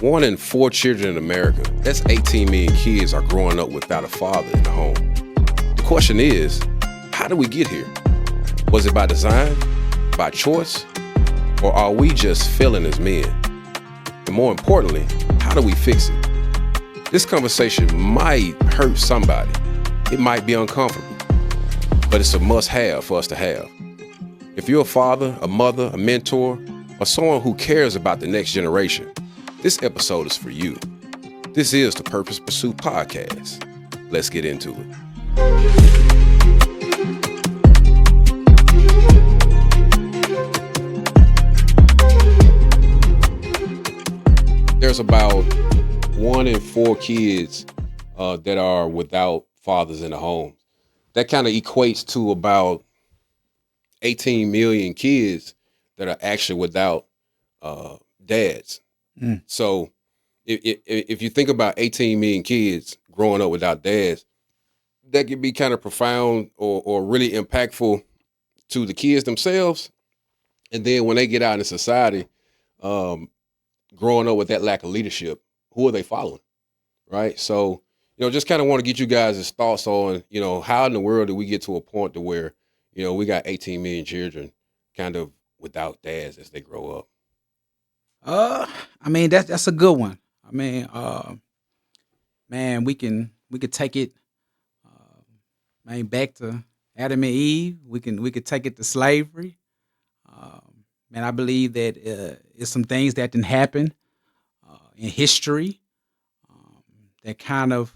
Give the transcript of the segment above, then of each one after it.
1 in 4 children in America, that's 18 million kids, are growing up without a father in the home. The question is, how did we get here? Was it by design, by choice, or are we just failing as men? And more importantly, how do we fix it? This conversation might hurt somebody. It might be uncomfortable, but it's a must-have for us to have. If you're a father, a mother, a mentor, or someone who cares about the next generation, this episode is for you. This is the Purpose Pursuit Podcast. Let's get into it. There's about 1 in 4 kids that are without fathers in the home. That kind of equates to about 18 million kids that are actually without dads. So if you think about 18 million kids growing up without dads, that could be kind of profound or really impactful to the kids themselves. And then when they get out in society, growing up with that lack of leadership, who are they following? Right. So, just kind of want to get you guys' thoughts on, how in the world did we get to a point to where, we got 18 million children kind of without dads as they grow up? That's a good one. Man, we could take it, back to Adam and Eve. We could take it to slavery. I believe that it's some things that didn't happen in history that kind of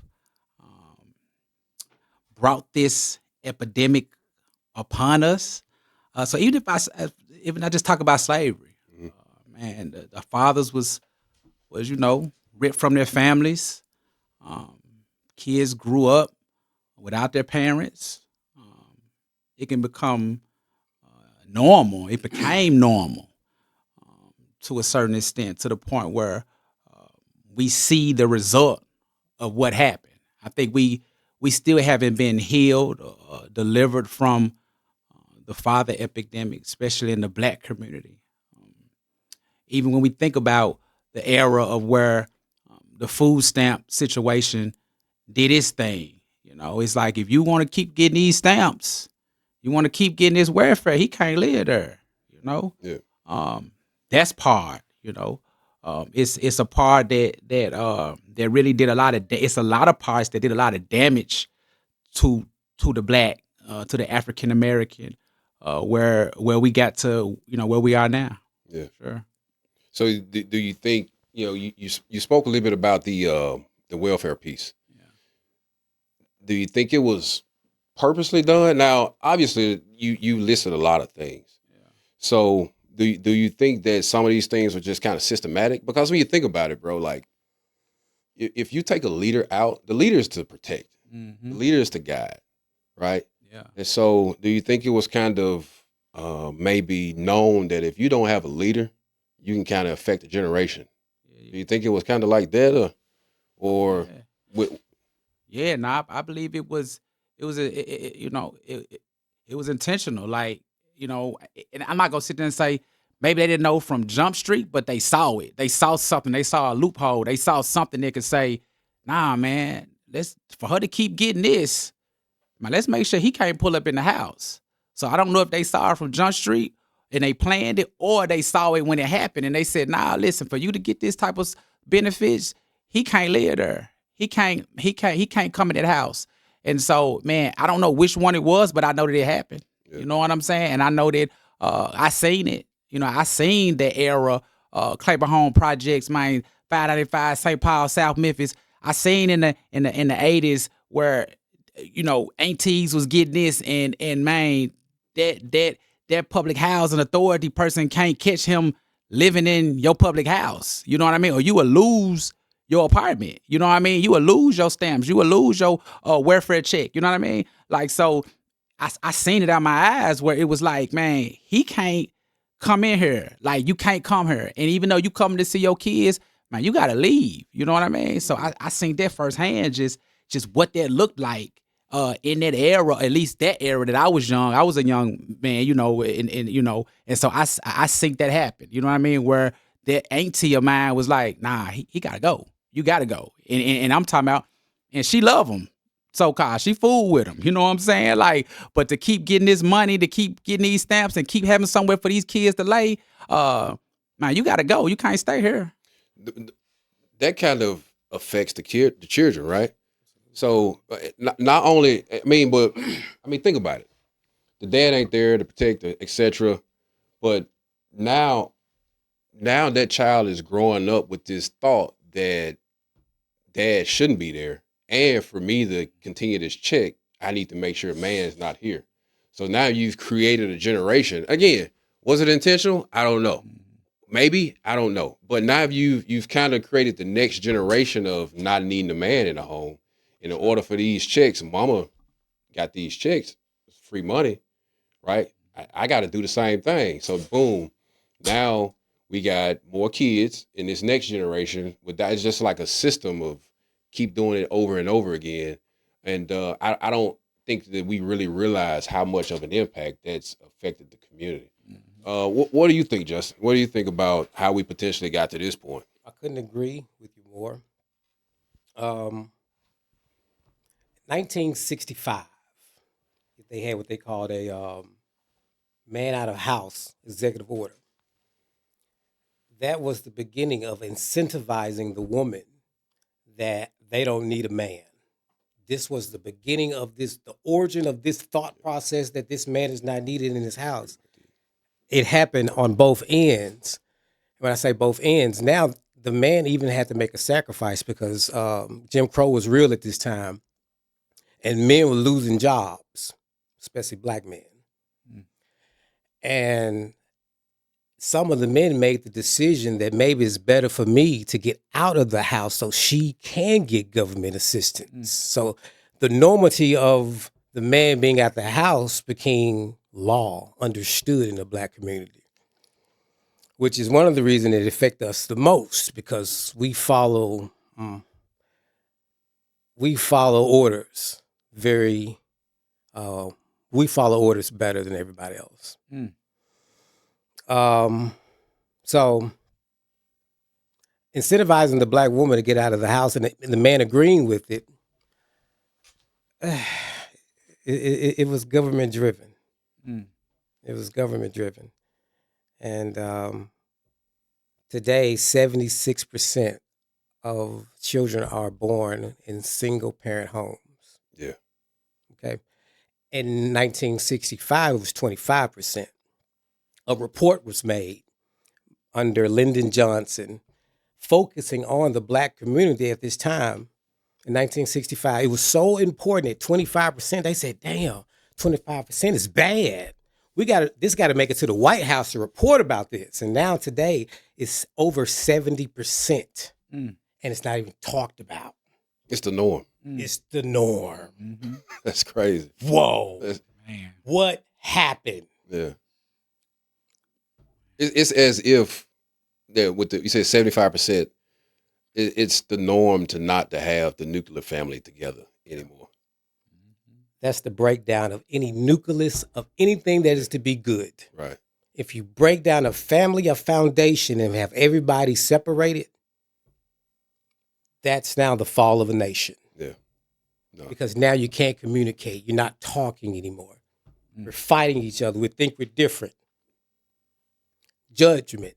brought this epidemic upon us. So even if I just talk about slavery. The fathers was ripped from their families. Kids grew up without their parents. It can become normal. It became normal to a certain extent, to the point where we see the result of what happened. I think we still haven't been healed or delivered from the father epidemic, especially in the Black community. Even when we think about the era of where the food stamp situation did its thing, it's like, if you want to keep getting these stamps, you want to keep getting this welfare, he can't live there, Yeah. That's part, it's a part that really did a lot of, it's a lot of parts that did a lot of damage to the Black, to the African American, where we got to, where we are now. Yeah. Sure. So do you think, you spoke a little bit about the welfare piece. Yeah. Do you think it was purposely done? Now, obviously, you listed a lot of things. Yeah. So do you think that some of these things are just kind of systematic? Because when you think about it, bro, like, if you take a leader out, the leader is to protect. Mm-hmm. The leader is to guide, right? Yeah. And so do you think it was kind of maybe known that if you don't have a leader, you can kind of affect a generation? Do you think it was kind of like that, or yeah. I believe it was intentional. Like, and I'm not gonna sit there and say maybe they didn't know from Jump Street, but they saw it. They saw something. They saw a loophole. They saw something that could say, nah, man, for her to keep getting this, man, let's make sure he can't pull up in the house. So I don't know if they saw it from Jump Street and they planned it, or they saw it when it happened and they said, nah, listen, for you to get this type of benefits, he can't live there. He can't come in that house. And so, man, I don't know which one it was, but I know that it happened. Yeah. You know what I'm saying? And I know that I seen it. I seen the era, Claiborne Home Projects, man, 595, St. Paul, South Memphis. I seen in the 80s where, aunties was getting this, and man, that public housing authority person can't catch him living in your public house. You know what I mean? Or you will lose your apartment. You know what I mean? You will lose your stamps. You will lose your welfare check. You know what I mean? Like, so I seen it out my eyes where it was like, man, he can't come in here. Like, you can't come here. And even though you come to see your kids, man, you got to leave. You know what I mean? So I seen that firsthand, just what that looked like. In that era, at least that era that I was young, I was a young man, and so I think that happened. You know what I mean? Where that auntie of mine was like, nah, he gotta go. You gotta go. And I'm talking about, and she love him. So called, she fool with him. You know what I'm saying? Like, but to keep getting this money, to keep getting these stamps, and keep having somewhere for these kids to lay, man, you gotta go. You can't stay here. That kind of affects the children, right? So not only, I mean, but I mean, think about it. The dad ain't there to protect, etc. But now, now that child is growing up with this thought that dad shouldn't be there, and for me to continue this check, I need to make sure man's not here. So now you've created a generation. Again, was it intentional? I don't know. Maybe, I don't know. But now you've kind of created the next generation of not needing a man in the home. In order for these checks, mama got these checks, it's free money, right? I got to do the same thing. So boom, now we got more kids in this next generation. But that is just like a system of keep doing it over and over again. And I don't think that we really realize how much of an impact that's affected the community. What do you think, Justin? What do you think about how we potentially got to this point? I couldn't agree with you more. 1965, they had what they called a man out of house executive order. That was the beginning of incentivizing the woman that they don't need a man. This was the beginning of this, the origin of this thought process that this man is not needed in his house. It happened on both ends. When I say both ends, now the man even had to make a sacrifice because Jim Crow was real at this time, and men were losing jobs, especially black men. And some of the men made the decision that maybe it's better for me to get out of the house so she can get government assistance. So the normality of the man being at the house became law, understood in the black community, which is one of the reasons it affects us the most because we follow orders very we follow orders better than everybody else. So incentivizing the black woman to get out of the house and the man agreeing with it, it was government driven. It was government driven. And today, 76% of children are born in single parent homes. Yeah. Okay. In 1965, it was 25%. A report was made under Lyndon Johnson focusing on the black community at this time. In 1965, it was so important at 25%. They said, damn, 25% is bad. This got to make it to the White House to report about this. And now today it's over 70%. And it's not even talked about. It's the norm. It's the norm. That's crazy. Whoa. Man. What happened? Yeah. It's as if you said 75%. It's the norm to have the nuclear family together anymore. That's the breakdown of any nucleus of anything that is to be good. Right. If you break down a family, a foundation, and have everybody separated, that's now the fall of a nation. Yeah. No. Because now you can't communicate. You're not talking anymore. We're fighting each other. We think we're different. Judgment.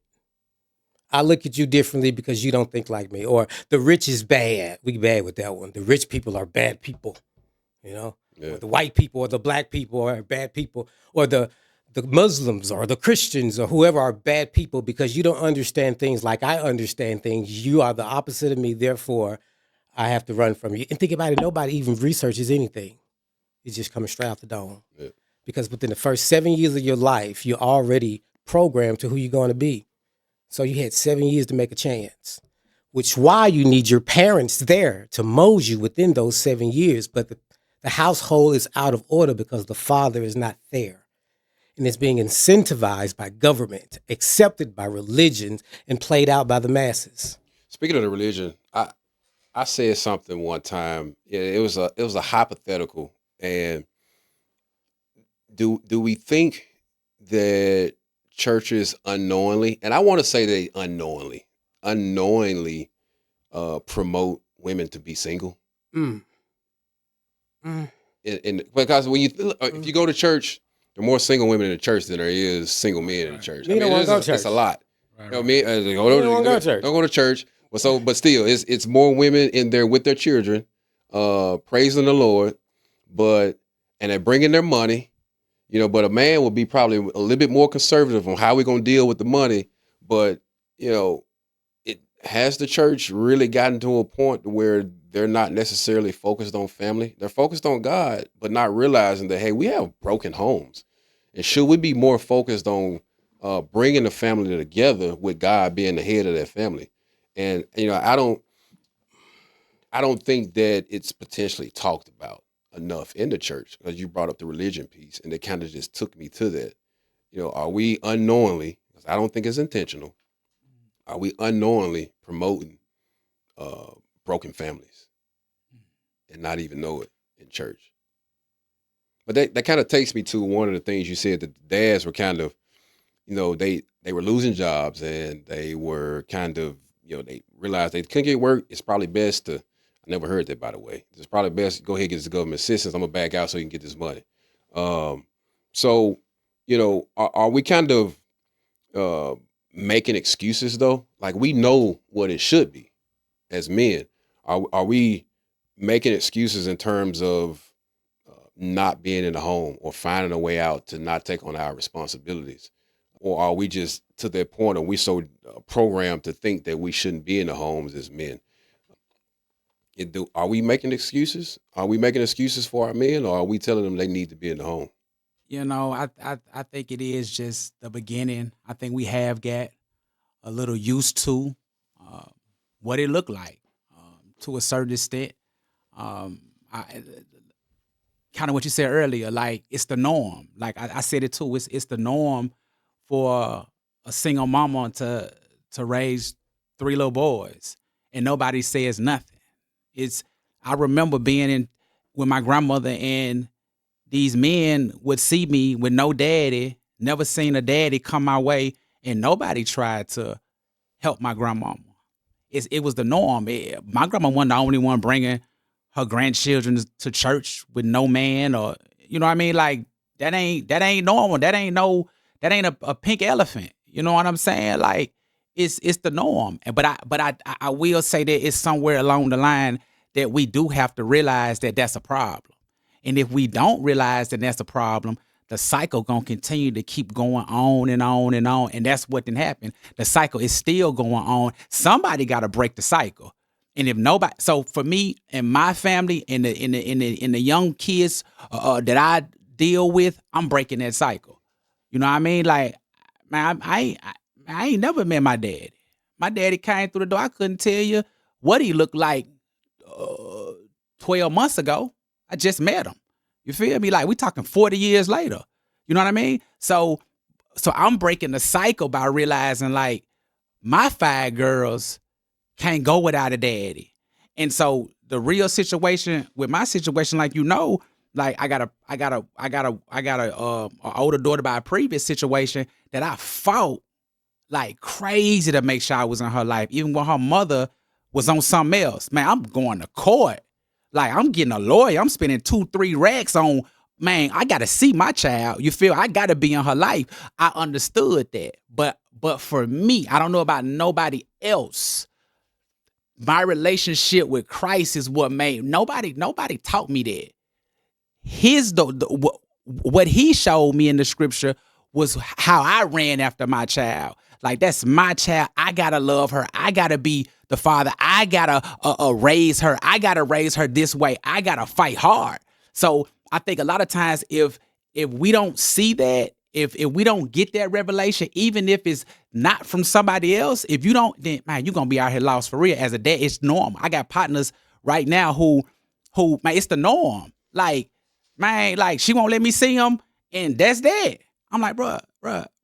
I look at you differently because you don't think like me. Or the rich is bad. We bad with that one. The rich people are bad people. You know? Yeah. Or the white people or the black people are bad people. Or the Muslims or the Christians or whoever are bad people because you don't understand things like I understand things. You are the opposite of me. Therefore, I have to run from you. And think about it. Nobody even researches anything. It's just coming straight out the dome. Yeah. Because within the first 7 years of your life, you're already programmed to who you're going to be. So you had 7 years to make a chance, which why you need your parents there to mold you within those 7 years. But the household is out of order because the father is not there. And it's being incentivized by government, accepted by religions, and played out by the masses. Speaking of the religion, I said something one time. Yeah, it was a hypothetical. And do we think that churches unknowingly, and I want to say they unknowingly promote women to be single. Mm. Mm. And because when if you go to church, there are more single women in the church than there is single men in the church. You don't want to go to church. It's a lot. Right, You know, right. me, don't want to go to church. Don't go to church. But still, it's more women in there with their children, praising the Lord, and they're bringing their money. You know, but a man will be probably a little bit more conservative on how we're gonna deal with the money. But you know, it has the church really gotten to a point where they're not necessarily focused on family. They're focused on God, but not realizing that, hey, we have broken homes. And should we be more focused on bringing the family together with God being the head of that family? And, you know, I don't think that it's potentially talked about enough in the church, because you brought up the religion piece, and it kind of just took me to that. You know, are we unknowingly, because I don't think it's intentional, are we unknowingly promoting broken families and not even know it in church? But that kind of takes me to one of the things you said, that the dads were kind of, you know, they were losing jobs, and they were kind of, you know, they realized they couldn't get work. It's probably best to, I never heard that, by the way. It's probably best to go ahead and get this government assistance. I'm going to back out so you can get this money. So, you know, are we kind of making excuses though? Like, we know what it should be as men. Are we making excuses in terms of not being in the home, or finding a way out to not take on our responsibilities? Or are we just to that point, are we so programmed to think that we shouldn't be in the homes as men? Are we making excuses? Are we making excuses for our men, or are we telling them they need to be in the home? You know, I think it is just the beginning. I think we have got a little used to uh, what it looked like to a certain extent. I kind of what you said earlier, like it's the norm. Like I said it too. It's the norm for a single mama to raise three little boys, and nobody says nothing. It's I remember being in with my grandmother, and these men would see me with no daddy, never seen a daddy come my way, and nobody tried to help my grandmama. It was the norm. My grandma wasn't the only one bringing her grandchildren to church with no man, or you know what I mean. Like that ain't normal. That ain't a pink elephant. You know what I'm saying? Like it's the norm. But I will say that it's somewhere along the line that we do have to realize that that's a problem. And if we don't realize that that's a problem, the cycle gonna continue to keep going on and on and on, and that's what didn't happen. The cycle is still going on. Somebody got to break the cycle, and if nobody, so for me and my family and the young kids that I deal with, I'm breaking that cycle. You know what I mean? Like, man, I ain't never met my daddy. My daddy came through the door. I couldn't tell you what he looked like 12 months ago. I just met him. You feel me? Like we talking 40 years later. You know what I mean? So I'm breaking the cycle by realizing like my 5 girls can't go without a daddy. And so the real situation with my situation, like like I got a older daughter by a previous situation that I fought like crazy to make sure I was in her life, even when her mother was on something else. Man, I'm going to court. Like I'm getting a lawyer. I'm spending 2-3 racks on. Man, I gotta see my child. You feel? I gotta be in her life. I understood that, but for me, I don't know about nobody else. My relationship with Christ is what made nobody taught me that. What he showed me in the scripture was how I ran after my child. Like that's my child. I gotta love her. I gotta be the father. I gotta raise her. I gotta raise her this way. I gotta fight hard. So I think a lot of times if we don't see that, if we don't get that revelation, even if it's not from somebody else, if you don't, then man, you're gonna be out here lost for real. As a dad, it's normal. I got partners right now who man, it's the norm. Like, man, like she won't let me see them, and that's that. I'm like, bruh,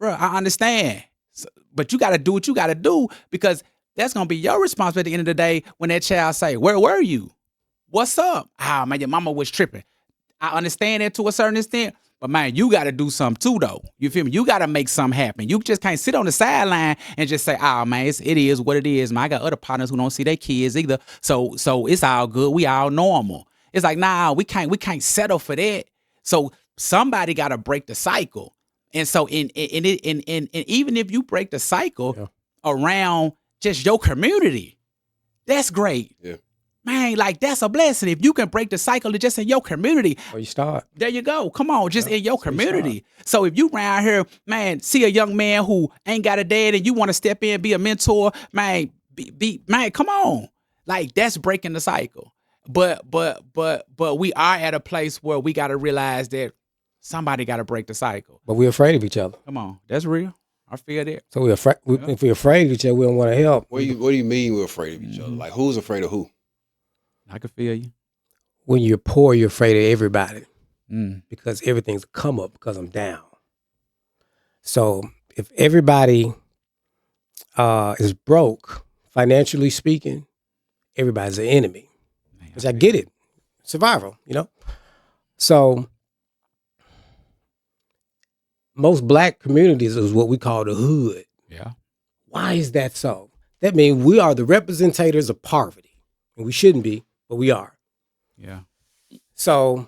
I understand. But you got to do what you got to do, because that's going to be your responsibility at the end of the day when that child say, where were you? What's up? Ah, man, your mama was tripping. I understand that to a certain extent, But man, you got to do something too, though. You feel me? You got to make something happen. You just can't sit on the sideline and just say, "Oh man, it is what it is." Man, I got other partners who don't see their kids either, so it's all good. We all normal. It's like, nah, we can't settle for that. So somebody got to break the cycle. And so in even if you break the cycle around just your community, that's great. Yeah. Man, like that's a blessing. If you can break the cycle just in your community. Or you start. There you go. Come on, just in your community. So if you around here, man, see a young man who ain't got a dad and you want to step in, be a mentor, man, man, come on. Like that's breaking the cycle. But we are at a place where we got to realize that somebody got to break the cycle. But we're afraid of each other. Come on, that's real. I feel that. So we're afraid. If we're afraid of each other, we don't want to help. What do you mean we're afraid of each other? Like who's afraid of who? I can feel you. When you're poor, you're afraid of everybody because everything's a come up because I'm down. So if everybody is broke, financially speaking, everybody's an enemy. Which I get it. Survival, So most black communities is what we call the hood. Yeah. Why is that so? That means we are the representators of poverty. And we shouldn't be, but we are. Yeah. So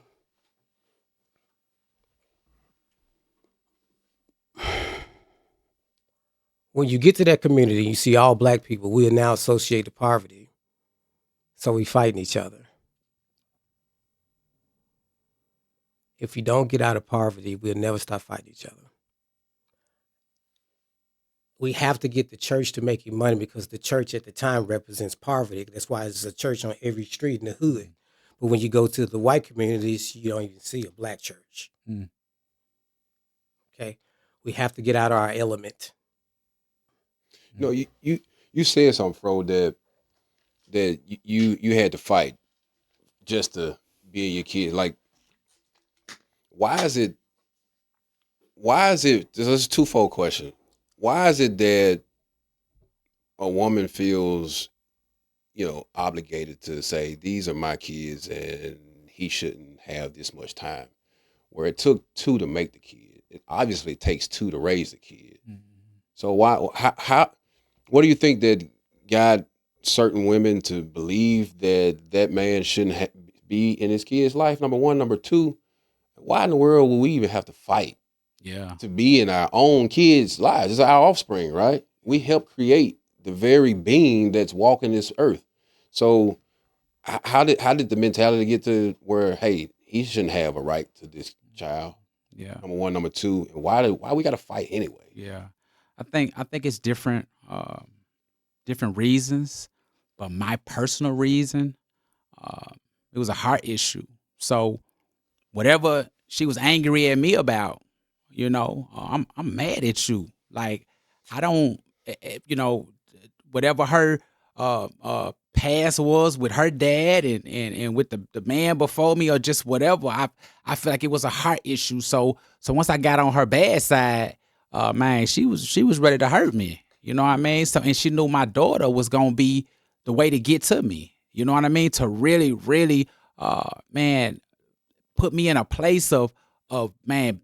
when you get to that community, you see all black people, we are now associated to poverty. So we fighting each other. If we don't get out of poverty, we'll never stop fighting each other. We have to get the church to making money because the church at the time represents poverty. That's why there's a church on every street in the hood. But when you go to the white communities, you don't even see a black church. Okay? We have to get out of our element. No, you said something, Fro, that you had to fight just to be your kid. Like, why is it, this is a twofold question. Why is it that a woman feels, obligated to say, these are my kids and he shouldn't have this much time? Where it took two to make the kid. It obviously takes two to raise the kid. So what do you think that got certain women to believe that man shouldn't be in his kid's life? Number one. Number two, why in the world would we even have to fight to be in our own kids' lives? It's our offspring, right? We help create the very being that's walking this earth. So how did the mentality get to where, hey, he shouldn't have a right to this child? Yeah. Number one. Number two, why we got to fight anyway? Yeah. I think it's different reasons, but my personal reason, it was a heart issue. So whatever she was angry at me about, I'm mad at you. Like I don't, whatever her past was with her dad and with the man before me or just whatever, I feel like it was a heart issue. So once I got on her bad side, man, she was ready to hurt me. You know what I mean? So, and she knew my daughter was gonna be the way to get to me. You know what I mean? To really, really, man, put me in a place of man,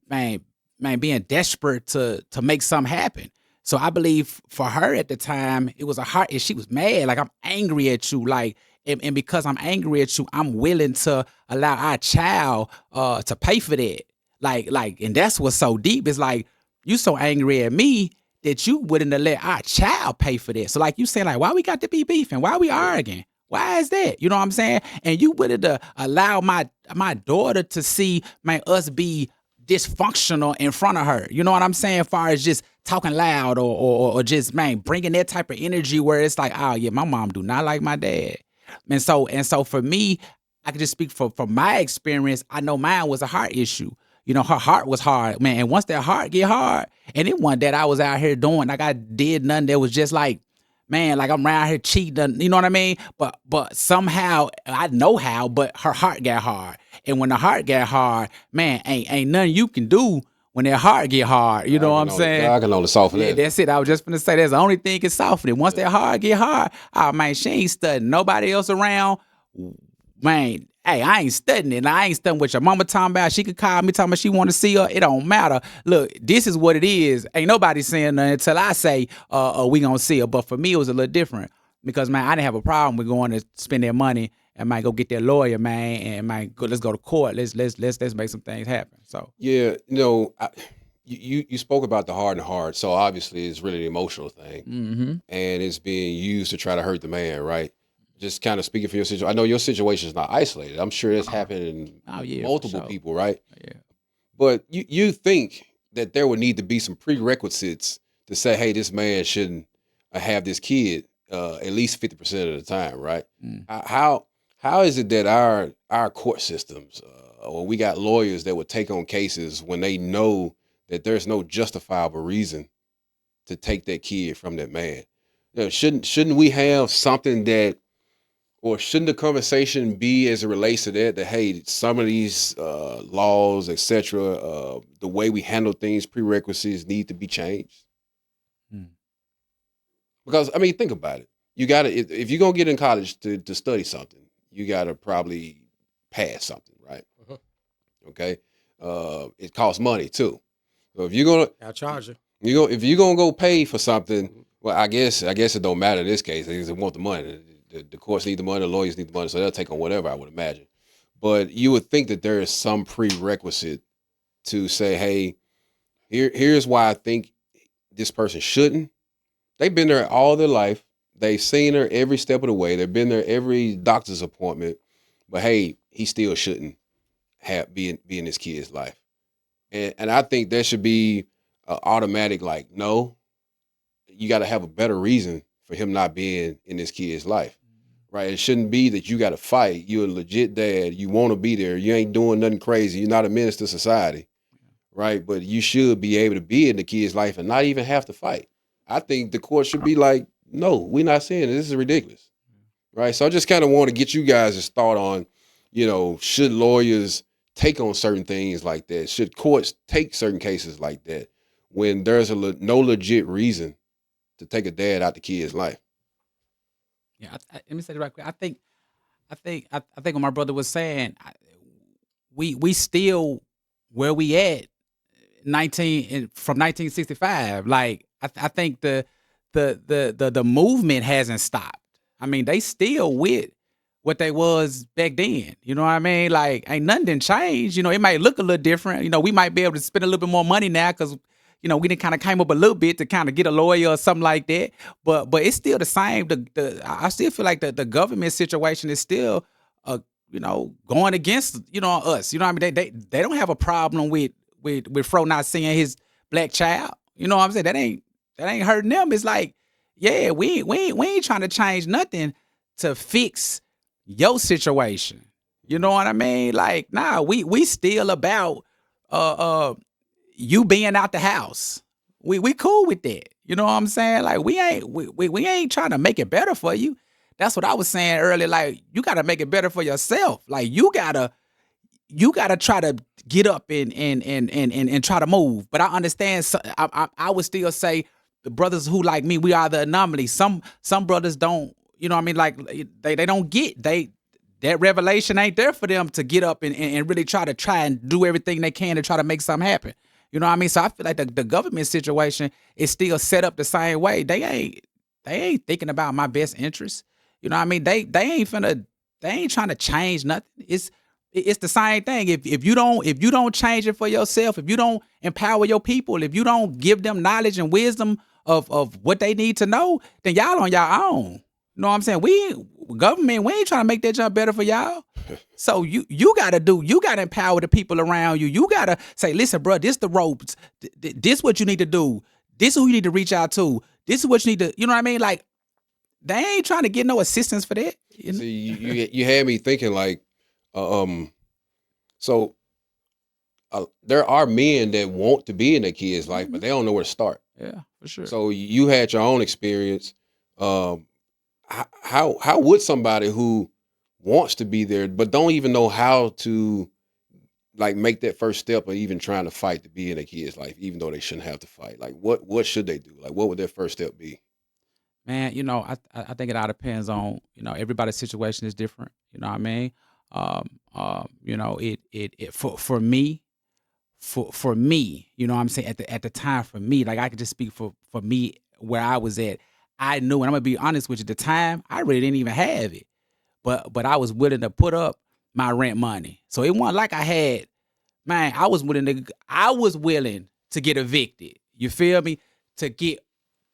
being desperate to make something happen. So I believe for her at the time, it was a heart, and she was mad. Like, I'm angry at you. Like, and because I'm angry at you, I'm willing to allow our child to pay for that. Like, and that's what's so deep. It's like, you so angry at me that you wouldn't have let our child pay for that. So like you saying, like, why we got to be beefing? Why we arguing? Why is that? You know what I'm saying? And you would have allowed my daughter to see, man, us be dysfunctional in front of her. You know what I'm saying? As far as just talking loud or just, man, bringing that type of energy where it's like, oh yeah, my mom do not like my dad. And so for me, I can just speak from my experience. I know mine was a heart issue. Her heart was hard, man. And once that heart get hard, and it wasn't that I was out here doing, like I did nothing that was just like, man, like I'm around here cheating, you know what I mean? But somehow, I know how, but her heart got hard. And when the heart got hard, man, ain't nothing you can do when that heart get hard. You know what I'm saying? I can only soften it. That's it. I was just gonna say that's the only thing can soften it. Once that heart get hard, oh man, she ain't studying nobody else around. Man, hey, I ain't studying it. I ain't studying what your mama talking about. She could call me talking about she want to see her. It don't matter. Look, this is what it is. Ain't nobody saying nothing until I say, we gonna see her. But for me, it was a little different because, man, I didn't have a problem with going to spend their money and might go get their lawyer, man, and might go, let's go to court. Let's make some things happen. So Yeah, you spoke about the heart and heart, so obviously it's really an emotional thing, and it's being used to try to hurt the man, right? Just kind of speaking for your situation. I know your situation is not isolated. I'm sure it's happening in multiple people, right? Yeah. But you think that there would need to be some prerequisites to say, hey, this man shouldn't have this kid at least 50% of the time, right? How is it that our court systems, or we got lawyers that would take on cases when they know that there's no justifiable reason to take that kid from that man? Shouldn't we have something that, or shouldn't the conversation be as it relates to that hey, some of these laws, etc., the way we handle things, prerequisites need to be changed? Because I mean, think about it. You got to, if you're gonna get in college to study something, you got to probably pass something, right? Okay, it costs money too. So if you're gonna, I'll charge you. if you're gonna go pay for something, well, I guess it don't matter in this case. They want the money. The courts need the money, the lawyers need the money, so they'll take on whatever, I would imagine. But you would think that there is some prerequisite to say, hey, here's why I think this person shouldn't. They've been there all their life. They've seen her every step of the way. They've been there every doctor's appointment. But hey, he still shouldn't be in this kid's life. And I think there should be automatic, like, no, you got to have a better reason for him not being in this kid's life, right? It shouldn't be that you got to fight. You're a legit dad. You want to be there. You ain't doing nothing crazy. You're not a menace to society, right? But you should be able to be in the kid's life and not even have to fight. I think the court should be like, no, we're not saying it. This is ridiculous, right? So I just kind of want to get you guys' thought on, should lawyers take on certain things like that? Should courts take certain cases like that when there's no legit reason to take a dad out the kid's life? Yeah, let me say it right quick. I think what my brother was saying, we still where we at from 1965. Like I think the movement hasn't stopped. I mean, they still with what they was back then. You know what I mean? Like, ain't nothing didn't change. It might look a little different. We might be able to spend a little bit more money now because we done kind of came up a little bit to kind of get a lawyer or something like that. But it's still the same. I still feel like the government situation is still going against us. You know what I mean? They don't have a problem with Fro not seeing his black child. You know what I'm saying? That ain't hurting them. It's like, yeah, we ain't trying to change nothing to fix your situation. You know what I mean? Like, nah, we still about you being out the house. We cool with that. You know what I'm saying? Like, we ain't trying to make it better for you. That's what I was saying earlier. Like, you gotta make it better for yourself. Like, you gotta try to get up and try to move. But I understand. So I would still say the brothers who like me, we are the anomaly. Some brothers don't. You know what I mean? Like, they don't get that revelation ain't there for them to get up and really try and do everything they can to try to make something happen. You know what I mean? So I feel like the government situation is still set up the same way. They ain't thinking about my best interest. You know what I mean? They ain't trying to change nothing. It's the same thing. If you don't change it for yourself, if you don't empower your people, if you don't give them knowledge and wisdom of what they need to know, then y'all on your own. You know what I'm saying? We ain't trying to make that jump better for y'all. So you gotta empower the people around you. You gotta say, listen, bro, this the ropes. This what you need to do. This is who you need to reach out to. This is what you need to, you know what I mean? Like, they ain't trying to get no assistance for that. See, you had me thinking like, so there are men that want to be in their kids' life, but they don't know where to start. Yeah, for sure. So you had your own experience. How would somebody who wants to be there but don't even know how to like make that first step or even trying to fight to be in a kid's life, even though they shouldn't have to fight? Like, what should they do? Like, what would their first step be? Man, I think it all depends on, everybody's situation is different. You know what I mean? It for me, for me, you know what I'm saying, at the time, for me, like I could just speak for me where I was at. I knew, and I'm gonna be honest with you, at the time I really didn't even have it, but I was willing to put up my rent money. So it wasn't like I had, man, I was willing to get evicted. You feel me? To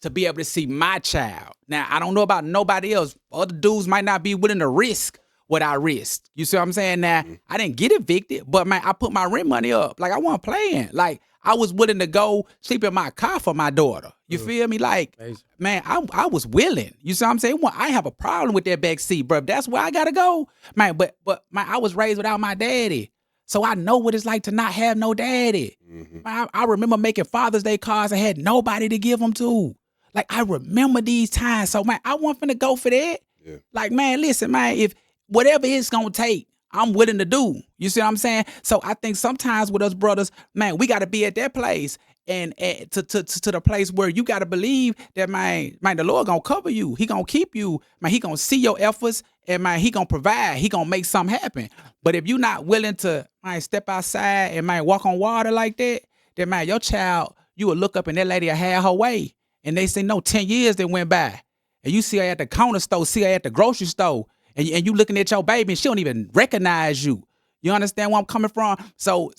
be able to see my child. Now, I don't know about nobody else. Other dudes might not be willing to risk what I risked. You see what I'm saying? Now, I didn't get evicted, but man, I put my rent money up. Like, I wasn't playing. Like, I was willing to go sleep in my car for my daughter. You feel me? Like, man, I was willing. You see what I'm saying? Well, I have a problem with that back seat, bro. That's where I gotta go. Man, but man, I was raised without my daddy. So I know what it's like to not have no daddy. Man, I remember making Father's Day cards and had nobody to give them to. Like, I remember these times. So, man, I wasn't finna go for that. Yeah. Like, man, listen, man, if whatever it's gonna take, I'm willing to do. You see what I'm saying? So I think sometimes with us brothers, man, we gotta be at that place and to the place where you gotta believe that, man, the Lord gonna cover you. He gonna keep you. Man, he gonna see your efforts, and man, he gonna provide. He gonna make something happen. But if you're not willing to, man, step outside and, man, walk on water like that, then, man, your child, you will look up and that lady will have her way. And they say, no, 10 years that went by. And you see her at the corner store, see her at the grocery store, and you looking at your baby and she don't even recognize you. You understand where I'm coming from? So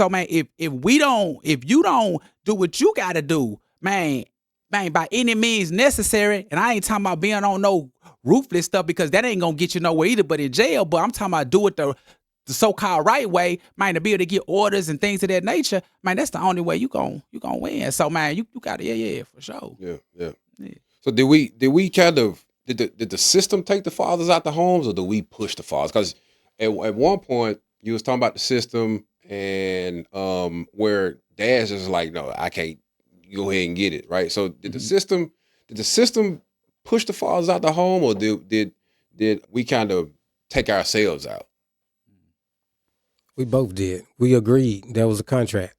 man, if you don't do what you gotta do, man, by any means necessary, and I ain't talking about being on no ruthless stuff, because that ain't gonna get you nowhere either, but in jail, but I'm talking about do it the so-called right way, man, to be able to get orders and things of that nature, man, that's the only way you gon' win. So, man, you gotta, yeah, for sure. Yeah. So did we kind of, did the system take the fathers out the homes, or do we push the fathers? Because at one point you was talking about the system, and where dads just like, no, I can't, you go ahead and get it, right? So did the system push the fathers out the home, or did we kind of take ourselves out? We both did. We agreed. That was a contract.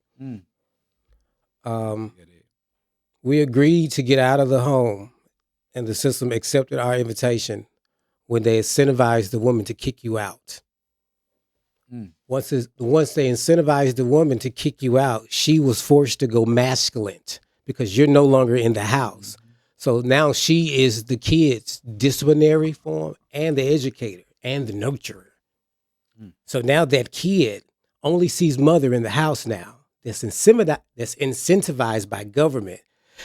We agreed to get out of the home, and the system accepted our invitation when they incentivized the woman to kick you out. Once they incentivized the woman to kick you out, she was forced to go masculine because you're no longer in the house. So now she is the kid's disciplinary form and the educator and the nurturer. So now that kid only sees mother in the house now. That's incentivized by government.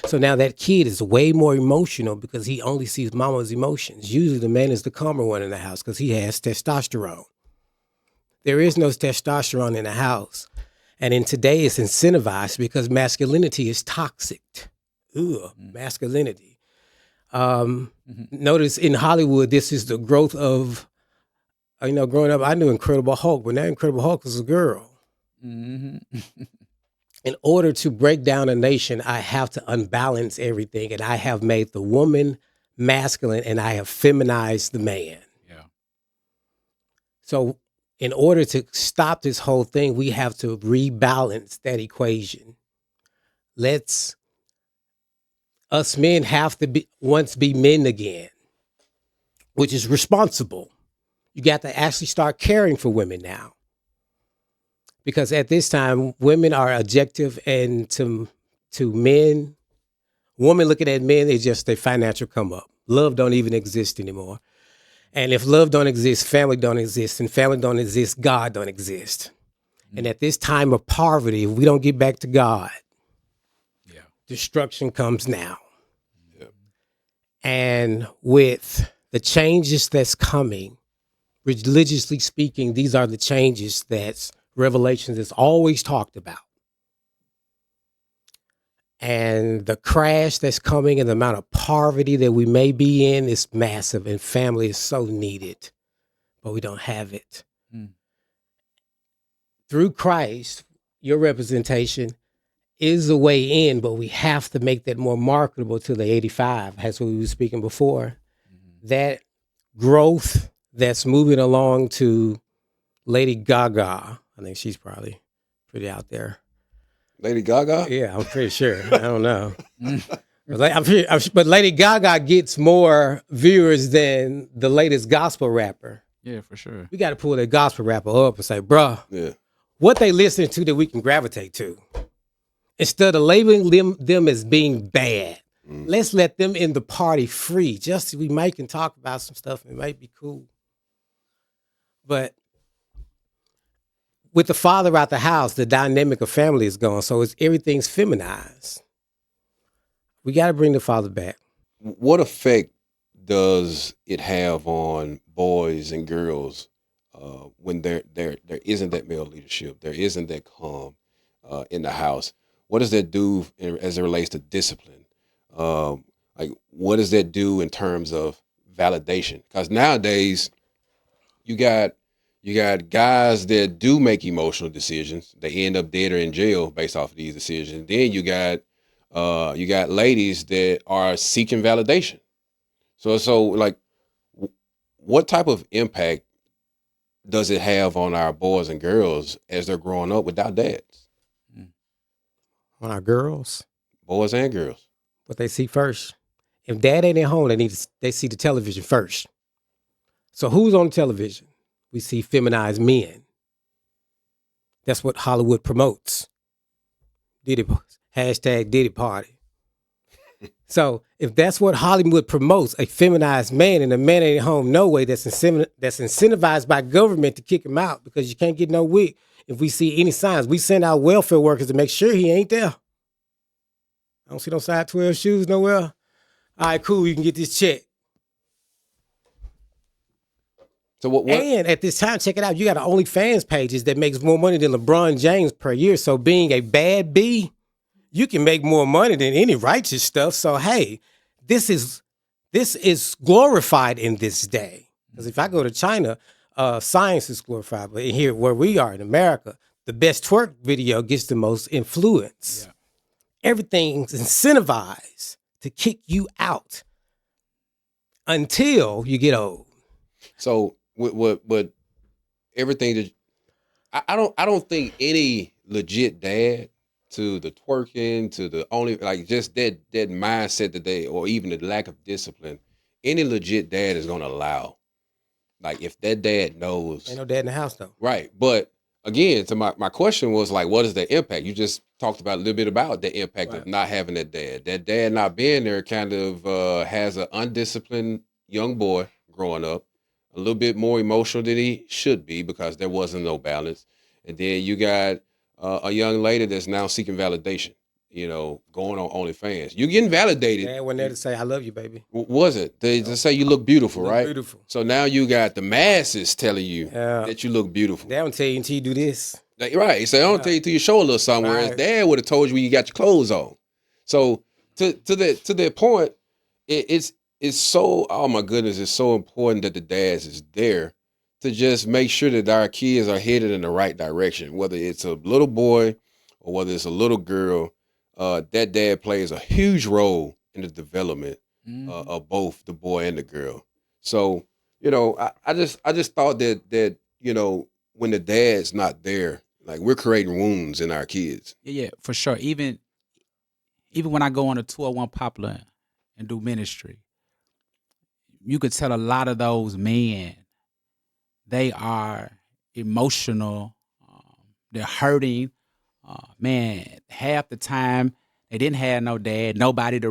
So now that kid is way more emotional because he only sees mama's emotions. Usually the man is the calmer one in the house because he has testosterone. There is no testosterone in the house. And in today it's incentivized because masculinity is toxic. Masculinity. Notice in Hollywood, this is the growth of, growing up, I knew Incredible Hulk, but now Incredible Hulk is a girl. In order to break down a nation, I have to unbalance everything, and I have made the woman masculine, and I have feminized the man. Yeah. So in order to stop this whole thing, we have to rebalance that equation. Us men have to be men again, which is responsible. You got to actually start caring for women now. Because at this time, women are objective, and to men, women looking at men is just a financial come up. Love don't even exist anymore. And if love don't exist, family don't exist. And family don't exist, God don't exist. And at this time of poverty, if we don't get back to God, destruction comes now. And with the changes that's coming, religiously speaking, these are the changes that Revelations has always talked about. And the crash that's coming and the amount of poverty that we may be in is massive, and family is so needed, but we don't have it. Through Christ, your representation is a way in, but we have to make that more marketable to the 85, as we were speaking before. That growth that's moving along to Lady Gaga. I think she's probably pretty out there. Lady Gaga? Yeah, I'm pretty sure. I don't know. But Lady Gaga gets more viewers than the latest gospel rapper. Yeah, for sure. We got to pull that gospel rapper up and say, bruh, Yeah. what they listening to that we can gravitate to? Instead of labeling them as being bad, let's let them in the party free. Just we might can talk about some stuff. It might be cool. But with the father out the house, the dynamic of family is gone. So everything's feminized. We got to bring the father back. What effect does it have on boys and girls when there isn't that male leadership, there isn't that calm in the house? What does that do as it relates to discipline? Like, what does that do in terms of validation? Because nowadays, you got guys that do make emotional decisions. They end up dead or in jail based off of these decisions. Then you got ladies that are seeking validation. So like, what type of impact does it have on our boys and girls as they're growing up without dads? On our girls, Boys and girls. what they see first. If dad ain't at home, they see the television first. So who's on television? We see feminized men. That's what Hollywood promotes. Hashtag Diddy Party. So if that's what Hollywood promotes, a feminized man, and a man ain't at home no way, that's incentivized by government to kick him out because you can't get no wig. If we see any signs, we send out welfare workers to make sure he ain't there. I don't see no size 12 shoes nowhere. All right, cool, you can get this check. So what? And at this time, check it out, you got an OnlyFans pages that makes more money than LeBron James per year. So being a bad B, you can make more money than any righteous stuff. So hey, this is glorified in this day. Because if I go to China, science is glorified. But here where we are in America, the best twerk video gets the most influence. Yeah. Everything's incentivized to kick you out until you get old. So what everything that I don't think any legit dad, to the twerking, to the only, like, just that mindset that they, or even the lack of discipline, any legit dad is gonna allow. Like, if that dad knows, ain't no dad in the house though. Right. But again, to my question was like, what is the impact? You just talked about a little bit about the impact of not having that dad. That dad not being there kind of has an undisciplined young boy growing up, a little bit more emotional than he should be because there wasn't no balance. And then you got a young lady that's now seeking validation, going on OnlyFans. You're getting validated. Dad went there to say, I love you, baby. Was it? They just say you look beautiful, right? Beautiful. So now you got the masses telling you that you look beautiful. They don't tell you until you do this. Right. So I don't tell you till you show a little something, whereas dad would have told you when you got your clothes on. So to that point, it's so, oh my goodness, it's so important that the dads is there to just make sure that our kids are headed in the right direction, whether it's a little boy or whether it's a little girl. That dad plays a huge role in the development of both the boy and the girl. So, I just thought that when the dad's not there, like, we're creating wounds in our kids. Yeah, for sure. Even when I go on a 201 Poplar and do ministry, you could tell a lot of those men, they are emotional. They're hurting. Man, half the time they didn't have no dad, nobody to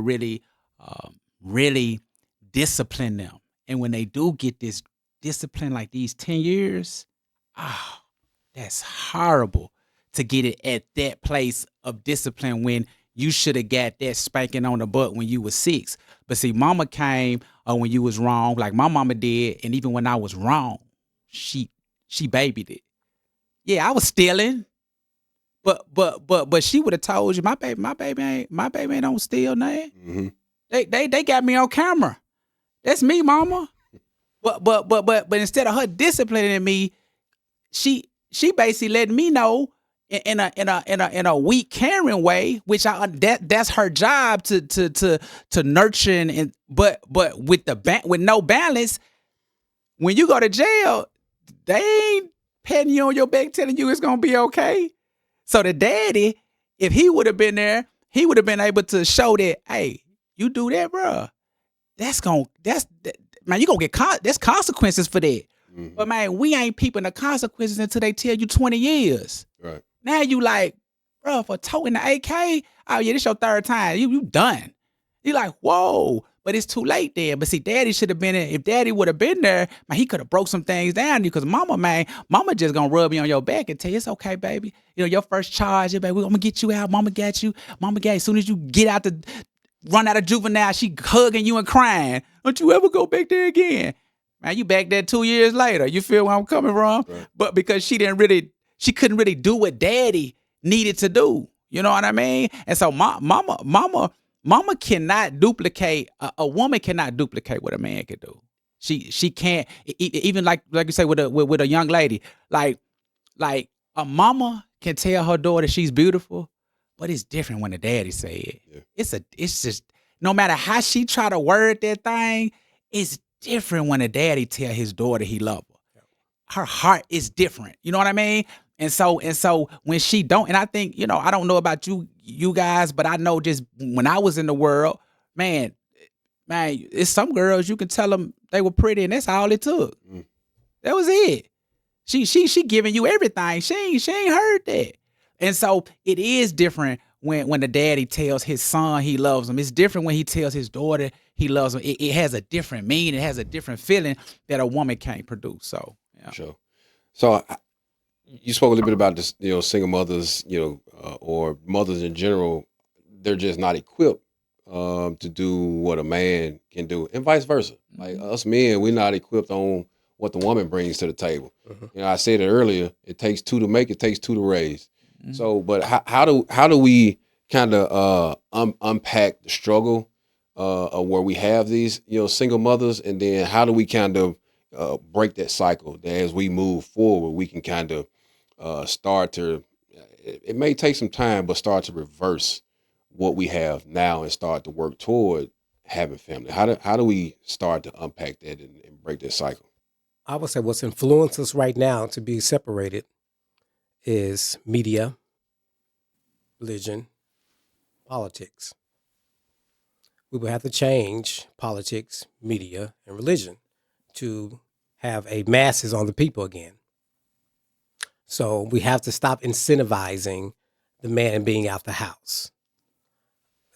really discipline them. And when they do get this discipline, like these 10 years, that's horrible to get it at that place of discipline when you should have got that spanking on the butt when you was 6. But see, mama came when you was wrong, like my mama did, and even when I was wrong, she babied it. Yeah, I was stealing, but she would have told you, my baby ain't don't steal nothing. Mm-hmm. They got me on camera. That's me, mama. But instead of her disciplining me, she basically letting me know in a weak, caring way, which that's her job to nurture and but with no balance, when you go to jail, they ain't patting you on your back telling you it's gonna be okay. So the daddy, if he would have been there, he would have been able to show that, hey, you do that, bro. Man, you gonna get there's consequences for that. But man, we ain't peeping the consequences until they tell you 20 years. Right. Now you like, bro, for toting the AK, oh yeah, this your third time. You done. You like, whoa. But it's too late then. But see, daddy should have been in. If daddy would have been there, man, he could have broke some things down. Because mama just gonna rub you on your back and tell you it's okay, baby. You know, your first charge, baby, I'm gonna get you out. Mama got you. Mama got you. As soon as you get out run out of juvenile, she hugging you and crying. Don't you ever go back there again. Man, you back there 2 years later. You feel where I'm coming from? Right. But because she couldn't really do what daddy needed to do. You know what I mean? And so mama cannot duplicate, a woman cannot duplicate what a man can do. She can't, even like you say with a young lady, like a mama can tell her daughter she's beautiful, but it's different when the daddy say it. Yeah. It's just, no matter how she try to word that thing, it's different when a daddy tell his daughter he love her. Her heart is different. You know what I mean? And so when she don't, and I think, you know, I don't know about you guys, but I know just when I was in the world, man, it's some girls you can tell them they were pretty and that's all it took. That was it. She giving you everything. She ain't heard that. And so it is different when the daddy tells his son he loves him. It's different when he tells his daughter he loves him. It has a different meaning. It has a different feeling that a woman can't produce. So, yeah. Sure. So you spoke a little bit about this, you know, single mothers, you know, or mothers in general. They're just not equipped to do what a man can do, and vice versa. Like us men, we're not equipped on what the woman brings to the table. You know, I said it earlier. It takes two to make. It takes two to raise. So, but how do we kind of unpack the struggle of where we have these, you know, single mothers, and then how do we kind of break that cycle that as we move forward, we can kind of start to, it may take some time, but start to reverse what we have now and start to work toward having family. How do we start to unpack that and break that cycle? I would say what's influenced us right now to be separated is media, religion, politics. We will have to change politics, media, and religion to have a masses on the people again. So we have to stop incentivizing the man being out the house.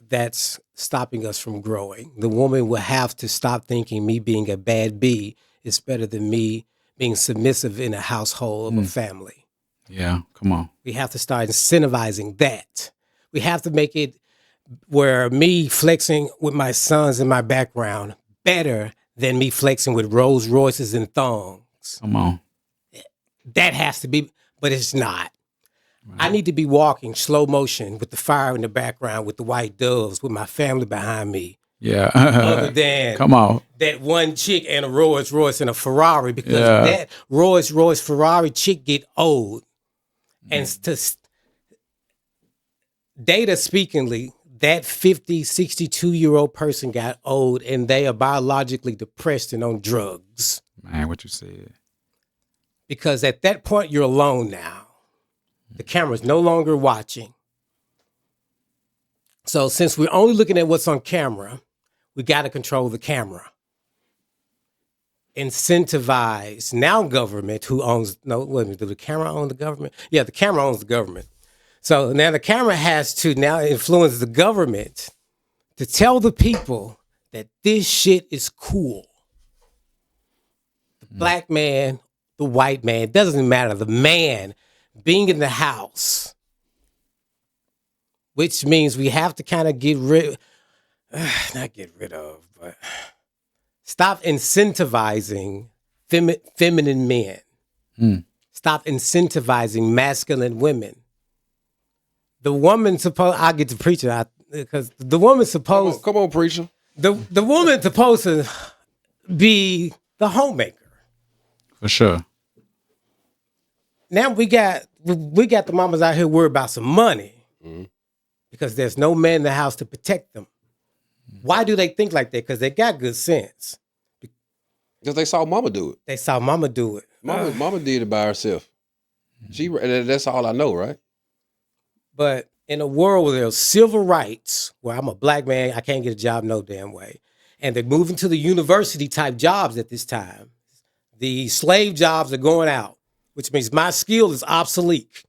That's stopping us from growing. The woman will have to stop thinking me being a bad bee is better than me being submissive in a household of a family. Yeah, come on. We have to start incentivizing that. We have to make it where me flexing with my sons in my background better than me flexing with Rolls Royces and thongs. Come on. That has to be, but it's not. Right. I need to be walking slow motion with the fire in the background with the white doves with my family behind me. Yeah. Other than come on, that one chick and a Rolls Royce and a Ferrari, because that Rolls Royce Ferrari chick get old. And to data speakingly, that 50, 62-year-old person got old and they are biologically depressed and on drugs. Man, what you said. Because at that point, you're alone now. The camera's no longer watching. So since we're only looking at what's on camera, we got to control the camera. Incentivize now government who owns, no, wait a minute, do the camera own the government? Yeah, the camera owns the government. So now the camera has to now influence the government to tell the people that this shit is cool. The black man, the white man, it doesn't matter. The man being in the house, which means we have to kind of but stop incentivizing feminine men. Stop incentivizing masculine women. The woman supposed, I get to preach it because the woman supposed. Come on, preacher. The woman supposed to be the homemaker. For sure. Now we got the mamas out here worried about some money because there's no man in the house to protect them. Why do they think like that? Because they got good sense. Because they saw mama do it. They saw mama do it. Mama did it by herself. That's all I know, right? But in a world where there's civil rights, where I'm a black man, I can't get a job no damn way, and they're moving to the university type jobs at this time. The slave jobs are going out, which means my skill is obsolete.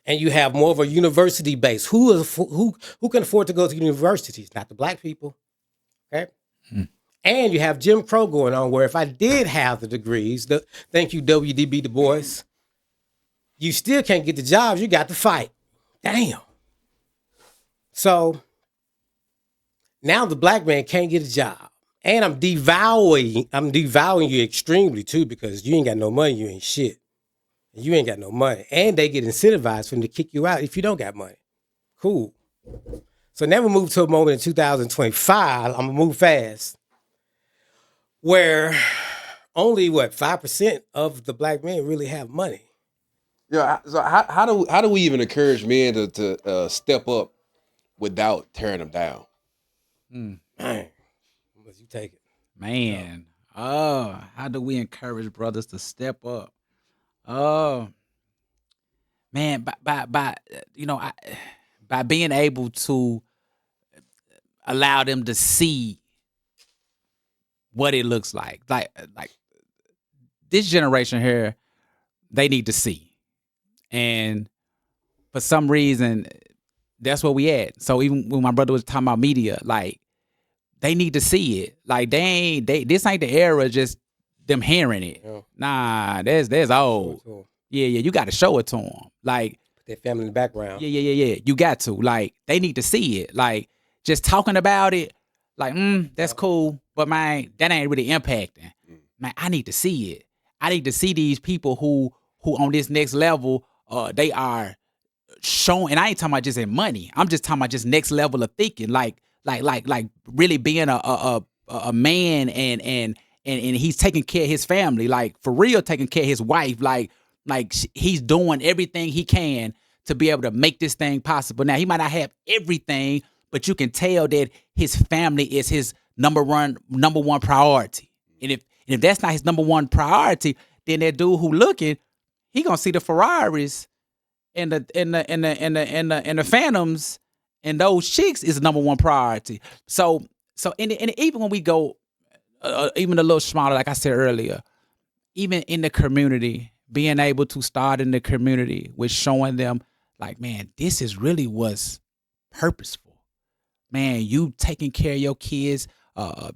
And you have more of a university base. Who can afford to go to universities? Not the black people. Okay. And you have Jim Crow going on, where if I did have the degrees, thank you, W.D.B. Du Bois, you still can't get the jobs. You got to fight. Damn. So now the black man can't get a job. And I'm devaluing you extremely too, because you ain't got no money, you ain't shit. You ain't got no money. And they get incentivized for them to kick you out if you don't got money. Cool. So now we move to a moment in 2025, I'm gonna move fast, where only 5% of the black men really have money. Yeah. So how do we even encourage men to step up without tearing them down? Man, what you take it? Man, how do we encourage brothers to step up? Oh, man, by by being able to allow them to see what it looks like this generation here, they need to see, and for some reason, that's where we at. So even when my brother was talking about media, like, they need to see it. Like, this ain't the era just them hearing it. Yeah. Nah, there's old. Yeah, you got to show it to them. Like, put their family in the background. Yeah. You got to. Like, they need to see it. Like, just talking about it, like, that's cool, but man, that ain't really impacting. Man, I need to see it. I need to see these people who on this next level, they are showing, and I ain't talking about just in money. I'm just talking about just next level of thinking, like really being a man, and he's taking care of his family, like for real, taking care of his wife, like he's doing everything he can to be able to make this thing possible. Now, he might not have everything, but you can tell that his family is his number one priority. And if that's not his number one priority, then that dude who looking, he gonna see the Ferraris and the Phantoms, and those chicks is the number one priority. So and even when we go even a little smaller, like I said earlier, even in the community, being able to start in the community with showing them, like, man, this is really what's purposeful. Man, you taking care of your kids,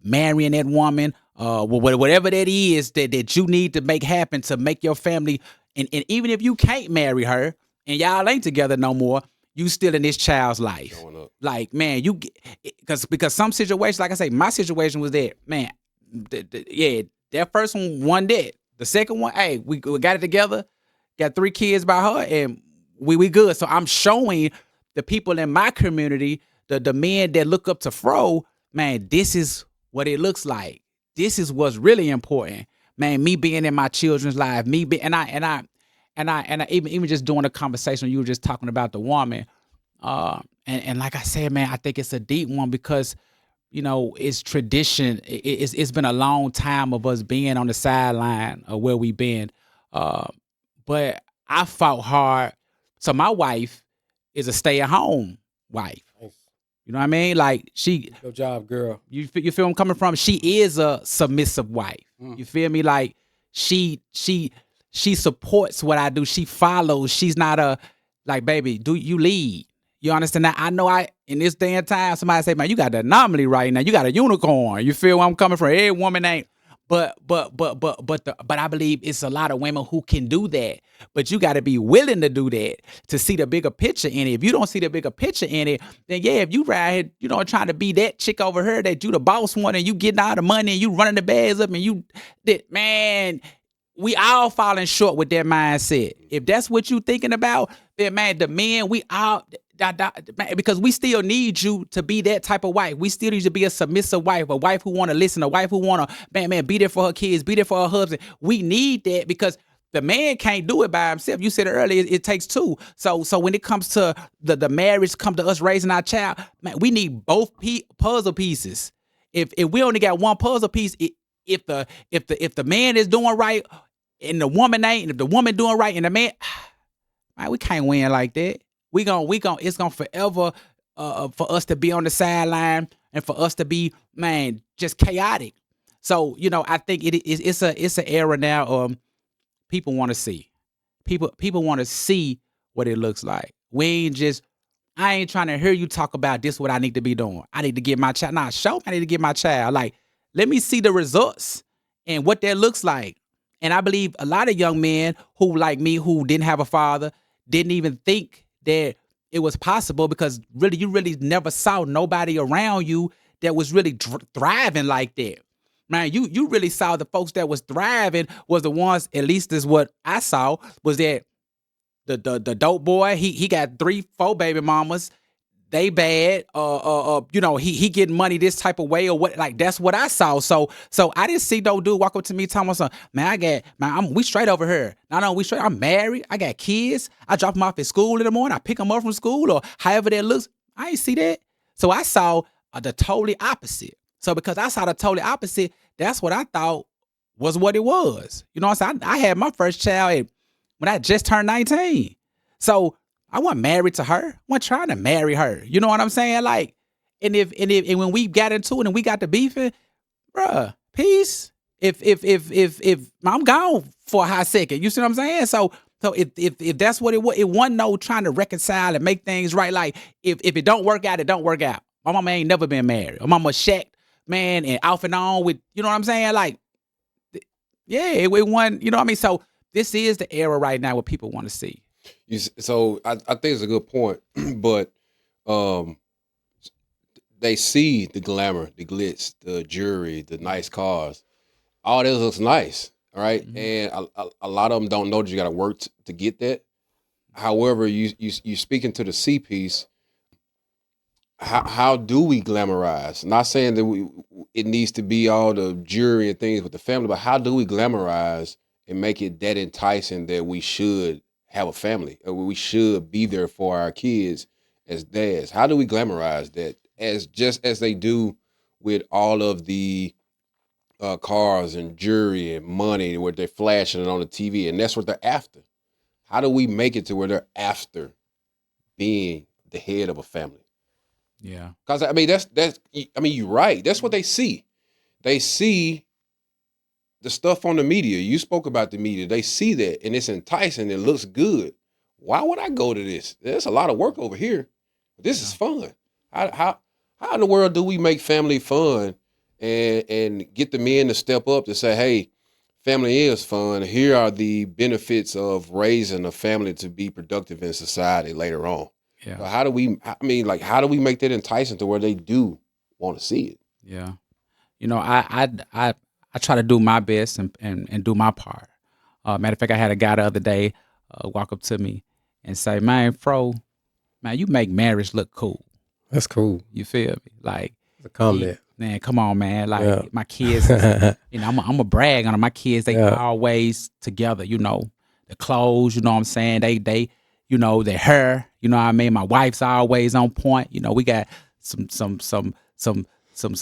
marrying that woman, whatever that is that you need to make happen to make your family, and even if you can't marry her and y'all ain't together no more, you still in this child's life. Like, man, because some situations, like I say, my situation was that, man, that first one won that. The second one, hey, we got it together, got 3 kids by her, and we good. So I'm showing the people in my community, the men that look up to Fro, man, this is what it looks like. This is what's really important, man. Me being in my children's life, and I even just doing a conversation, you were just talking about the woman, and like I said, man, I think it's a deep one, because it's tradition. It's been a long time of us being on the sideline of where we've been, but I fought hard. So my wife is a stay-at-home wife. Nice. You know what I mean? Like, Good job, girl. You feel where I'm coming from? She is a submissive wife. You feel me? Like, she supports what I do. She follows. She's not like, baby, do you lead? You understand that? I know in this day and time, somebody say, man, you got the anomaly right now. You got a unicorn. You feel where I'm coming from? Every woman ain't. But I believe it's a lot of women who can do that. But you got to be willing to do that, to see the bigger picture in it. If you don't see the bigger picture in it, then yeah, if you right here, trying to be that chick over her that you the boss one, and you getting all the money and you running the bags up, and man, we all falling short with that mindset. If that's what you thinking about, then man, the men, we all, because we still need you to be that type of wife. We still need you to be a submissive wife, a wife who want to listen, a wife who want to, man, be there for her kids, be there for her husband. We need that, because the man can't do it by himself. You said it earlier, it takes 2. So when it comes to the marriage, come to us raising our child, man, we need both puzzle pieces. If we only got one puzzle piece, if the man is doing right and the woman ain't, and if the woman doing right and the man, man, we can't win like that. It's gonna forever for us to be on the sideline, and for us to be, man, just chaotic. So, I think it's an era now of people want to see. People want to see what it looks like. I ain't trying to hear you talk about this what I need to be doing. I need to get my child. Nah, show me I need to get my child. Like, let me see the results and what that looks like. And I believe a lot of young men who, like me, who didn't have a father, didn't even think that it was possible, because really, you really never saw nobody around you that was really thriving like that. Man, you really saw the folks that was thriving was the ones, at least is what I saw, was that the dope boy, he got 3-4 baby mamas. They bad. He getting money this type of way or what? Like, that's what I saw. So I didn't see no dude walk up to me telling me something. Man, we straight over here. Not only we straight, I'm married. I got kids. I drop them off at school in the morning. I pick them up from school or however that looks. I ain't see that. So I saw the totally opposite. So because I saw the totally opposite, that's what I thought was what it was. You know what I'm saying? I had my first child when I just turned 19. So I wasn't married to her. I wasn't trying to marry her. You know what I'm saying? Like, and when we got into it and we got to beefing, bruh, peace. If I'm gone for a hot second, you see what I'm saying? So if that's what it was, it wasn't no trying to reconcile and make things right. Like, if it don't work out, it don't work out. My mama ain't never been married. My mama shacked, man, and off and on with, you know what I'm saying? Like, yeah, it wasn't, you know what I mean? So this is the era right now what people want to see. So I think it's a good point, but they see the glamour, the glitz, the jewelry, the nice cars. All this looks nice, all right? Mhm. And a lot of them don't know that you got to work to get that. However, you speaking to the C piece. How do we glamorize? Not saying that it needs to be all the jewelry and things with the family, but how do we glamorize and make it that enticing that we should have a family, or we should be there for our kids as dads? How do we glamorize that, as just as they do with all of the cars and jewelry and money, where they're flashing it on the TV, and that's what they're after? How do we make it to where they're after being the head of a family? Yeah. Because I mean, you're right. That's what they see. They see the stuff on the media. You spoke about the media. They see that, and it's enticing. It looks good. Why would I go to this? There's a lot of work over here. This is fun. How in the world do we make family fun and get the men to step up to say, hey, family is fun. Here are the benefits of raising a family to be productive in society later on. Yeah. So how do we make that enticing to where they do want to see it? Yeah. I try to do my best and do my part. Matter of fact, I had a guy the other day walk up to me and say, man, you make marriage look cool. That's cool. You feel me? Like, The comment. man, come on, man. Like, Yeah. my kids, I'm a brag on them. My kids, they always together, the clothes, you know what I'm saying? They their hair, you know what I mean? My wife's always on point. We got some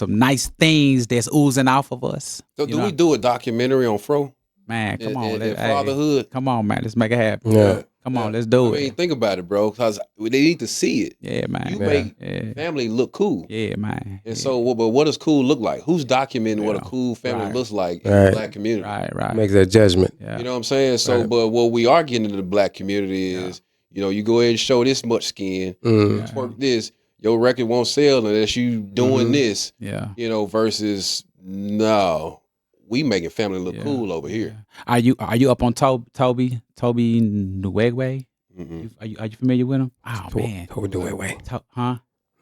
nice things that's oozing off of us. So do we do a documentary on Fro? Man, come on. And fatherhood? Come on, man. Let's make it happen. Yeah. Come on, let's do it. I mean, think about it, bro, because they need to see it. Yeah, man. You make family look cool. Yeah, man. And so, but what does cool look like? Who's documenting what a cool family looks like in the Black community? Right. Makes that judgment. Yeah. You know what I'm saying? So, but what we are getting into the Black community is, you go ahead and show this much skin, twerk this, your record won't sell unless you doing this. Yeah. Versus no, we making family look cool over here. Are you up on Toby Nwigwe? Are you familiar with him? Oh man, Toby Nwigwe. Huh?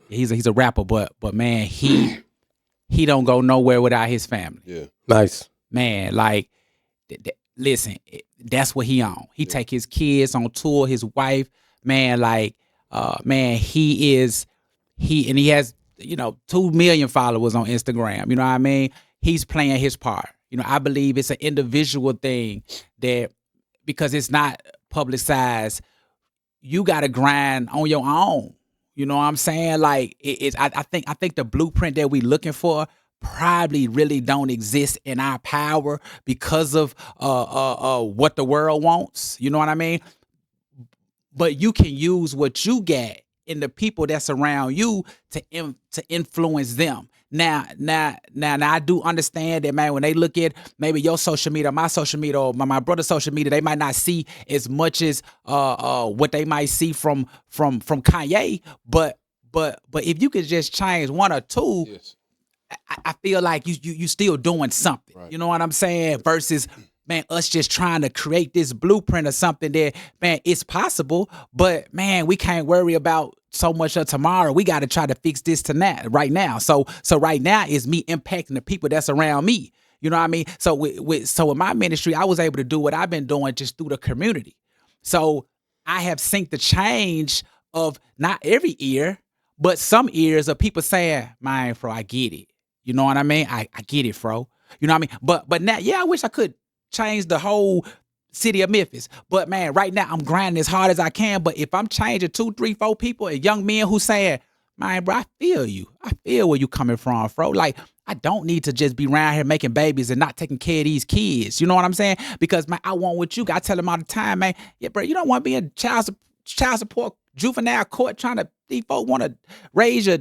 He's a rapper, but man, he don't go nowhere without his family. Yeah. Nice. Man, like, listen, that's what he on. He take his kids on tour, his wife, man, like, he has 2 million followers on Instagram. You know what I mean? He's playing his part. I believe it's an individual thing that, because it's not publicized, you got to grind on your own. You know what I'm saying? Like, I think the blueprint that we looking for probably really don't exist in our power because of what the world wants. You know what I mean? But you can use what you get in the people that's around you to influence them. Now, I do understand that, man, when they look at maybe your social media, my social media, or my brother's social media, they might not see as much as what they might see from Kanye. But if you could just change one or two, Yes. I feel like you still doing something. Right. You know what I'm saying? Versus, man, us just trying to create this blueprint or something that, man, it's possible, but man, we can't worry about so much of tomorrow. We got to try to fix this tonight, right now. So right now is me impacting the people that's around me. You know what I mean? So with my ministry, I was able to do what I've been doing just through the community. So I have seen the change of not every ear, but some ears of people saying, man, bro, I get it. You know what I mean? I get it, bro. You know what I mean? But now, yeah, I wish I could change the whole city of Memphis. But man, right now I'm grinding as hard as I can. But if I'm changing 2, 3, 4 people and young men who saying, man, bro, I feel you. I feel where you coming from, bro. Like, I don't need to just be around here making babies and not taking care of these kids. You know what I'm saying? Because, man, I want what you got. I tell them all the time, man, yeah, bro, you don't want to be in child support, juvenile court trying to, these folks want to raise your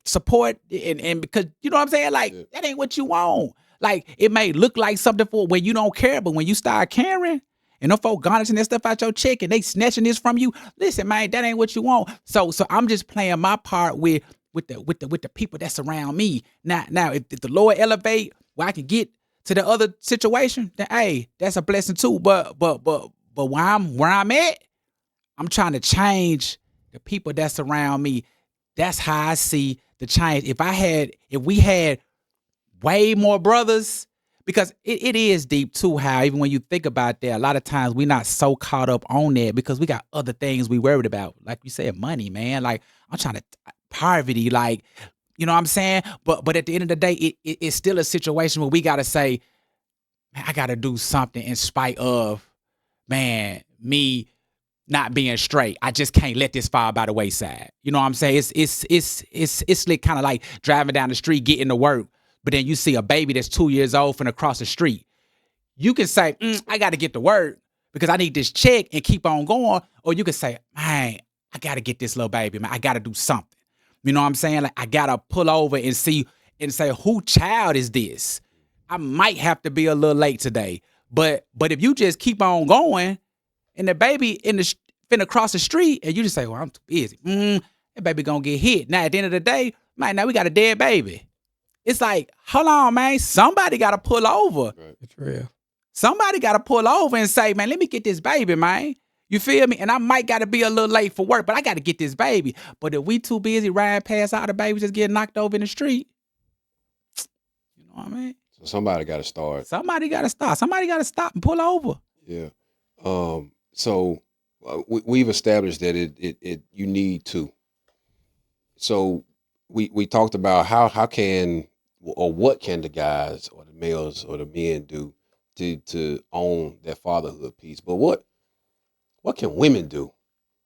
support and because, you know what I'm saying? Like, that ain't what you want. Like, it may look like something for when you don't care, but when you start caring, and them folk garnishing that stuff out your check and they snatching this from you, listen, man, that ain't what you want. So I'm just playing my part with the people that's around me. Now, if the Lord elevate where I can get to the other situation, then hey, that's a blessing too. But where I'm at, I'm trying to change the people that's around me. That's how I see the change. If we had way more brothers, because it is deep too, how even when you think about that, a lot of times we're not so caught up on that because we got other things we worried about. Like you said, money, man. Like, I'm trying to, poverty, like, you know what I'm saying? But at the end of the day, it's still a situation where we got to say, man, I got to do something in spite of, man, me not being straight. I just can't let this fall by the wayside. You know what I'm saying? It's like kind of like driving down the street, getting to work, but then you see a baby that's 2 years old from across the street. You can say, I got to get to work because I need this check and keep on going. Or you can say, man, I got to get this little baby, man. I got to do something. You know what I'm saying? Like, I got to pull over and see and say, who child is this? I might have to be a little late today. But if you just keep on going and the baby finna cross the street and you just say, well, I'm too busy. That baby gonna get hit. Now, at the end of the day, man, now we got a dead baby. It's like, hold on, man. Somebody got to pull over. Right. It's real. Somebody got to pull over and say, man, let me get this baby, man. You feel me? And I might got to be a little late for work, but I got to get this baby. But if we too busy riding past all the babies just getting knocked over in the street, you know what I mean? So somebody got to start. Somebody got to stop. Somebody got to stop and pull over. Yeah. So we've established that it you need to. So we talked about how can or what can the guys or the males or the men do to own that fatherhood piece. But what can women do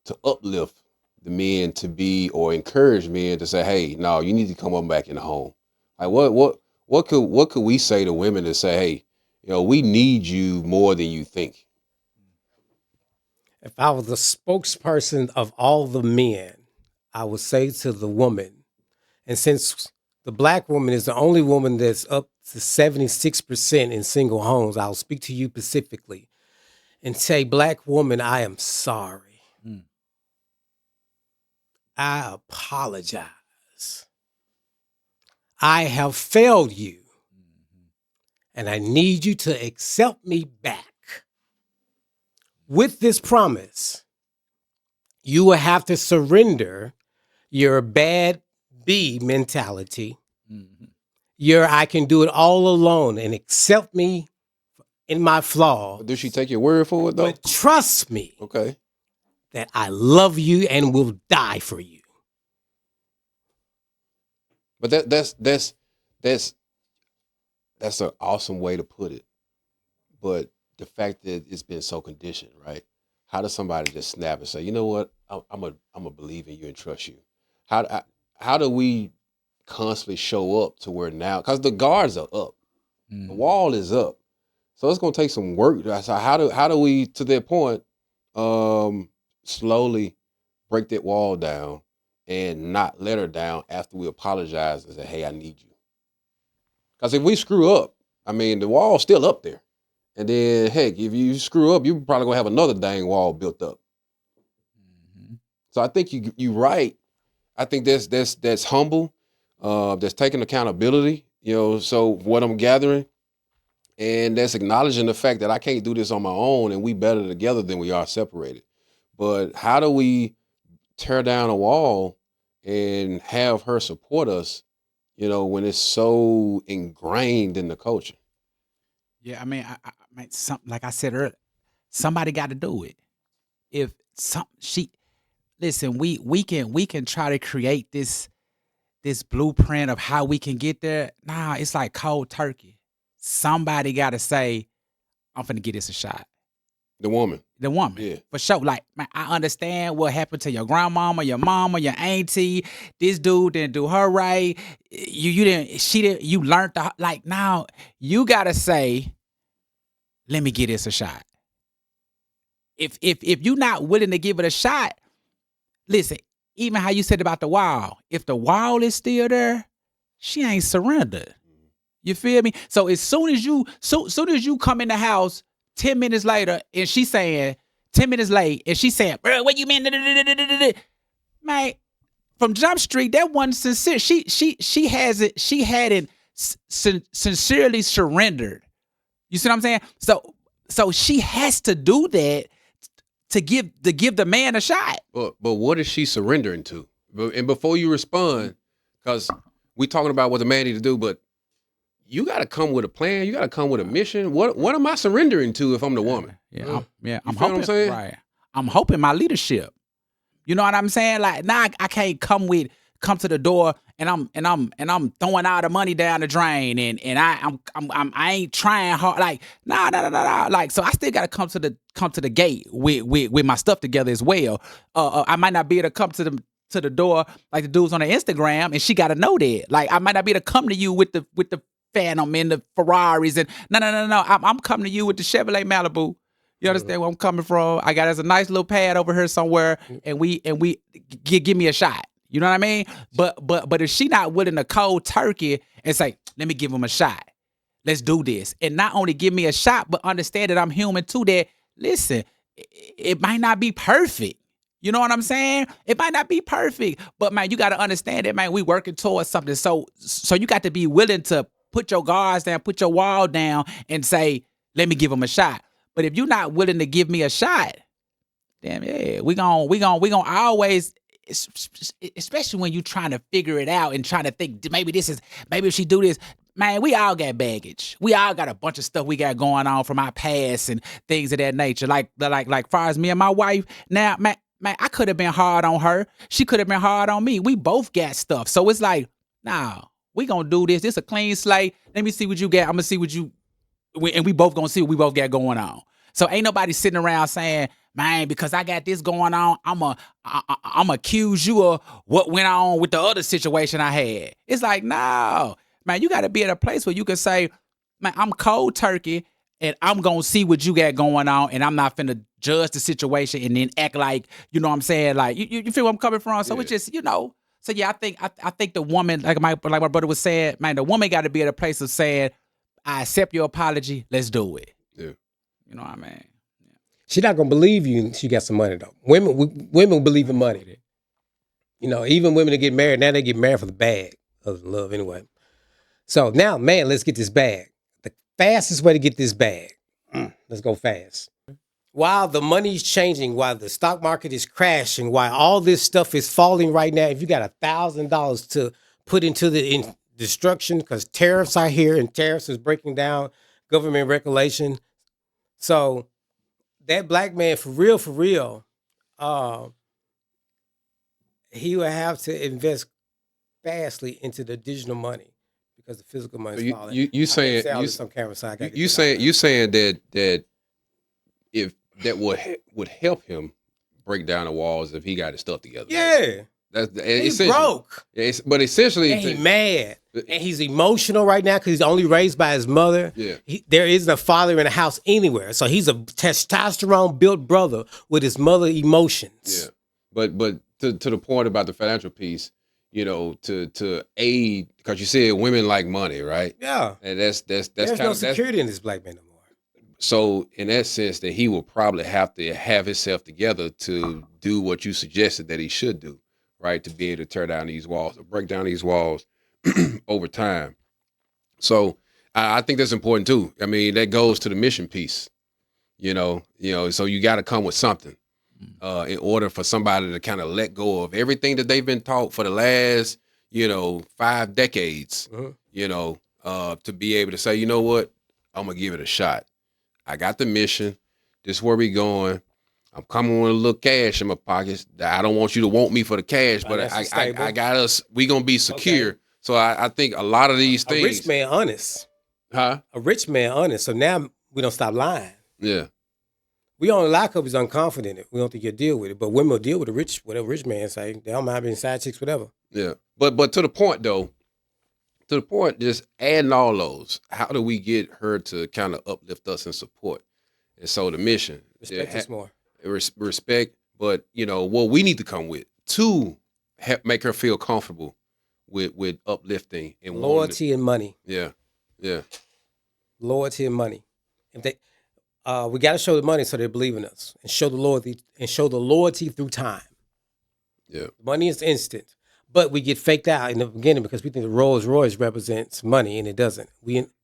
to uplift the men to be or encourage men to say, hey, no, you need to come on back in the home. Like what could we say to women to say, hey, we need you more than you think? If I was the spokesperson of all the men, I would say to the woman, and since the black woman is the only woman that's up to 76% in single homes, I'll speak to you specifically and say, black woman, I am sorry. I apologize. I have failed you. And I need you to accept me back. With this promise, you will have to surrender your bad B mentality. Your I can do it all alone and accept me in my flaw. Does she take your word for it though? But trust me Okay. that I love you and will die for you. But that's an awesome way to put it. But the fact that it's been so conditioned, right? How does somebody just snap and say, you know what, I'm a believe in you and trust you? How do we constantly show up to where now? Because the guards are up, the wall is up, so it's gonna take some work. So how do we, to that point, slowly break that wall down and not let her down after we apologize and say, hey, I need you. Because if we screw up, I mean, the wall's still up there. And then, heck, if you screw up, you're probably gonna have another dang wall built up. Mm-hmm. So I think you're right. I think that's humble, that's taking accountability. So what I'm gathering, and that's acknowledging the fact that I can't do this on my own, and we better together than we are separated. But how do we tear down a wall and have her support us? When it's so ingrained in the culture. Yeah, I mean, like I said earlier, somebody got to do it. If listen, we can try to create this blueprint of how we can get there. Nah, it's like cold turkey. Somebody got to say, I'm finna get this a shot. The woman. Yeah. For sure. Like, man, I understand what happened to your grandmama, your mama, your auntie. This dude didn't do her right. You learned now you gotta say, let me get this a shot. If you're not willing to give it a shot, listen, even how you said about the wall, if the wall is still there, she ain't surrendered. You feel me? So as soon as you come in the house 10 minutes later, and she's saying, 10 minutes late, and she's saying, bro, what you mean? Man, from Jump Street, that wasn't sincere. She hadn't sincerely surrendered. You see what I'm saying? So she has to do that to give the man a shot. But what is she surrendering to? And before you respond, because we talking about what the man need to do, but you got to come with a plan. You got to come with a mission. What am I surrendering to if I'm the woman? I'm hoping. What I'm saying? Right. I'm hoping my leadership. You know what I'm saying? Like, nah, I can't come to the door and I'm throwing all the money down the drain and I ain't trying hard. Like, nah. Like, so I still got to come to the gate with my stuff together as well. I might not be able to come to the door like the dudes on the Instagram, and she got to know that. Like, I might not be able to come to you with the Phantom and the Ferraris and no. I'm coming to you with the Chevrolet Malibu. You understand where I'm coming from? I got us a nice little pad over here somewhere, and we give me a shot. You know what I mean? But if she not willing to cold turkey and say, let me give him a shot, let's do this, and not only give me a shot, but understand that I'm human too. That listen, it might not be perfect. You know what I'm saying? It might not be perfect, but man, you got to understand that, man, we working towards something. So you got to be willing to put your guards down, put your wall down, and say, let me give him a shot. But if you're not willing to give me a shot, damn, yeah, we gon' always, especially when you trying to figure it out and trying to think, maybe if she do this, man, we all got baggage. We all got a bunch of stuff we got going on from our past and things of that nature. Like far as me and my wife, now, man, I could have been hard on her. She could have been hard on me. We both got stuff. So it's like, nah, we gonna do this. This a clean slate. Let me see what you got. I'm gonna see what you, and we both gonna see what we both got going on. So ain't nobody sitting around saying, man, because I got this going on, I'm accuse you of what went on with the other situation I had. It's like, no, man, you got to be at a place where you can say, man, I'm cold turkey, and I'm gonna see what you got going on, and I'm not finna judge the situation and then act like, you know what I'm saying? Like, you feel where I'm coming from? So it's just, So yeah, I think the woman, like my brother was saying, man, the woman got to be at a place of saying, I accept your apology. Let's do it. Yeah. You know what I mean? Yeah. She's not gonna believe you. She got some money though. Women believe in money. Even women that get married now, they get married for the bag, other than love anyway. So now, man, let's get this bag. The fastest way to get this bag. Let's go fast. While the money's changing, while the stock market is crashing, while all this stuff is falling right now, if you got $1,000 to put into the destruction, because tariffs are here and tariffs is breaking down government regulation. So that black man, for real, he will have to invest fastly into the digital money because the physical money is falling. You saying that if that would help him break down the walls if he got his stuff together. Yeah. He's broke. But essentially... And he's mad. And he's emotional right now because he's only raised by his mother. Yeah. There isn't a father in the house anywhere. So he's a testosterone-built brother with his mother emotions. Yeah. But to the point about the financial piece, to aid, because you said women like money, right? Yeah. And that's There's kind no of security in this black man no more. so in that sense that he will probably have to have himself together to do what you suggested that he should do, right? To be able to tear down these walls or break down these walls over time. So I think that's important too. I mean, that goes to the mission piece, so you got to come with something in order for somebody to kind of let go of everything that they've been taught for the last, 5 decades, to be able to say, you know what, I'm going to give it a shot. I got the mission. This is where we going. I'm coming with a little cash in my pockets. I don't want you to want me for the cash, but I got us. We going to be secure. Okay. So I think a lot of these things. A rich man honest. Huh? A rich man honest. So now we don't stop lying. Yeah. We only lie because we're unconfident in it. We don't think you'll deal with it. But women will deal with whatever rich man say. They don't mind being side chicks, whatever. Yeah. But to the point though, just adding all those, how do we get her to kind of uplift us and support? And so the mission. Respect us more. Respect, but what we need to come with to make her feel comfortable with uplifting and loyalty and money. Yeah. Yeah. Loyalty and money. If they we got to show the money so they believe in us and show the loyalty through time. Yeah. Money is instant. But we get faked out in the beginning because we think the Rolls Royce represents money, and it doesn't.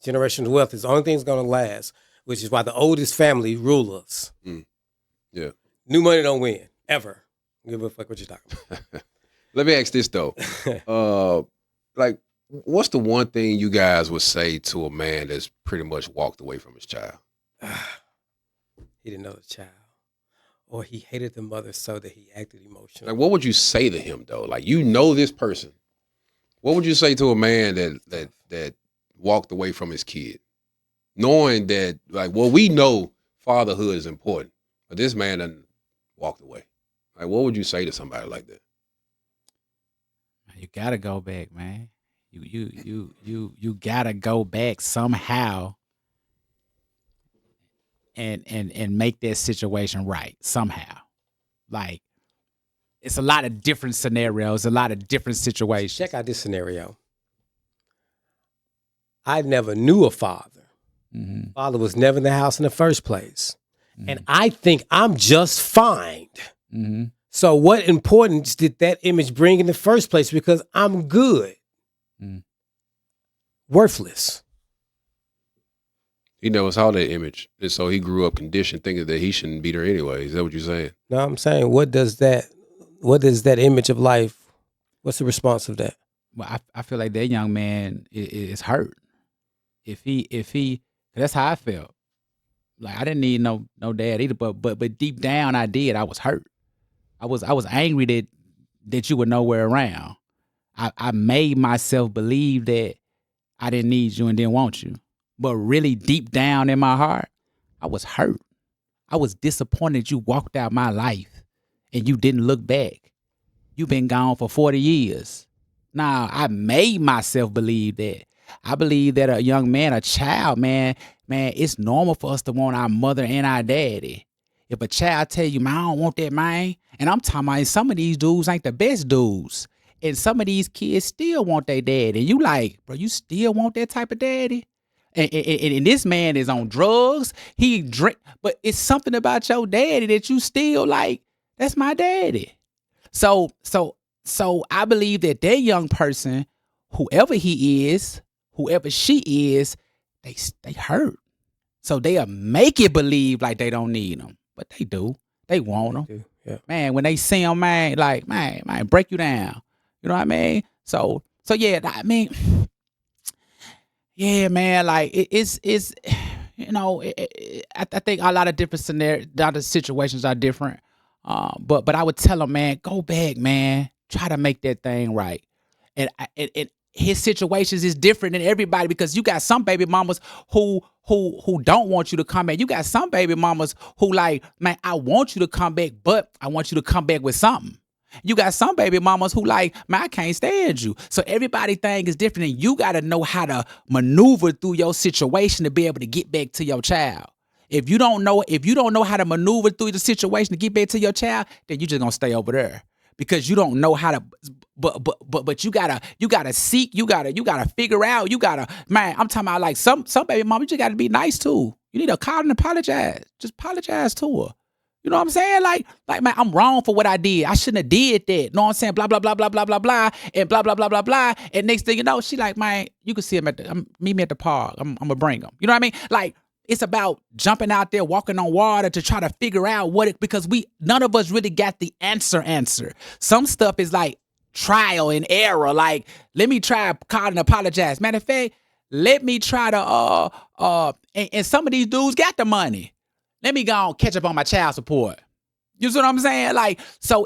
Generational wealth is the only thing that's going to last, which is why the oldest family rule us. Mm. Yeah. New money don't win, ever. Give a fuck what you're talking about. Let me ask this, though. What's the one thing you guys would say to a man that's pretty much walked away from his child? He didn't know the child. Or he hated the mother so that he acted emotional. Like, what would you say to him though? Like, this person. What would you say to a man that walked away from his kid, knowing that we know fatherhood is important, but this man done walked away. Like, what would you say to somebody like that? You gotta go back, man. You gotta go back somehow. And make that situation right somehow. Like, it's a lot of different scenarios, a lot of different situations. Check out this scenario. I never knew a father. Mm-hmm. Father was never in the house in the first place. Mm-hmm. And I think I'm just fine. Mm-hmm. So what importance did that image bring in the first place? Because I'm good. Mm. Worthless. He never saw that image, and so he grew up conditioned, thinking that he shouldn't be there anyway. Is that what you're saying? No, I'm saying, what does that image of life? What's the response of that? Well, I feel like that young man is hurt. If he, that's how I felt. Like, I didn't need no dad either, but deep down I did. I was hurt. I was angry that you were nowhere around. I made myself believe that I didn't need you and didn't want you. But really deep down in my heart, I was hurt. I was disappointed you walked out my life and you didn't look back. You've been gone for 40 years. Now, I made myself believe that. I believe that a young man, a child, man, it's normal for us to want our mother and our daddy. If a child tell you, man, I don't want that, man, and I'm talking about some of these dudes ain't the best dudes. And some of these kids still want their daddy. And you like, bro, you still want that type of daddy? And this man is on drugs. He drink, but it's something about your daddy that you still like. That's my daddy. So I believe that young person, whoever he is, whoever she is, they hurt. So they'll make it believe like they don't need them, but they do. They want them. Yeah. Man, when they see them, man, like man, break you down. You know what I mean? So yeah, I mean. Yeah, man, like it's I think a lot of different scenarios, the situations are different. But I would tell him, man, go back, man, try to make that thing right. And his situations is different than everybody because you got some baby mamas who don't want you to come back. You got some baby mamas who like, man, I want you to come back, but I want you to come back with something. You got some baby mamas who like, man, I can't stand you. So everybody thing is different, and you got to know how to maneuver through your situation to be able to get back to your child. If you don't know how to maneuver through the situation to get back to your child, then you just gonna stay over there because you don't know how to. But you gotta seek, you gotta figure out, man. I'm talking about like some baby mama, you just gotta be nice to. You need to call and apologize. Just apologize to her. You know what I'm saying? Like, man, I'm wrong for what I did. I shouldn't have did that. Know what I'm saying? Blah, blah, blah, blah, blah, blah, blah, and blah, blah, blah, blah, blah. And next thing you know, she like, man, you can see him meet me at the park. I'm gonna bring him. You know what I mean? Like, it's about jumping out there, walking on water to try to figure out because none of us really got the answer. Some stuff is like trial and error. Like, let me try call and apologize. Matter of fact, let me try to and some of these dudes got the money. Let me go on catch up on my child support. You see what I'm saying? Like, so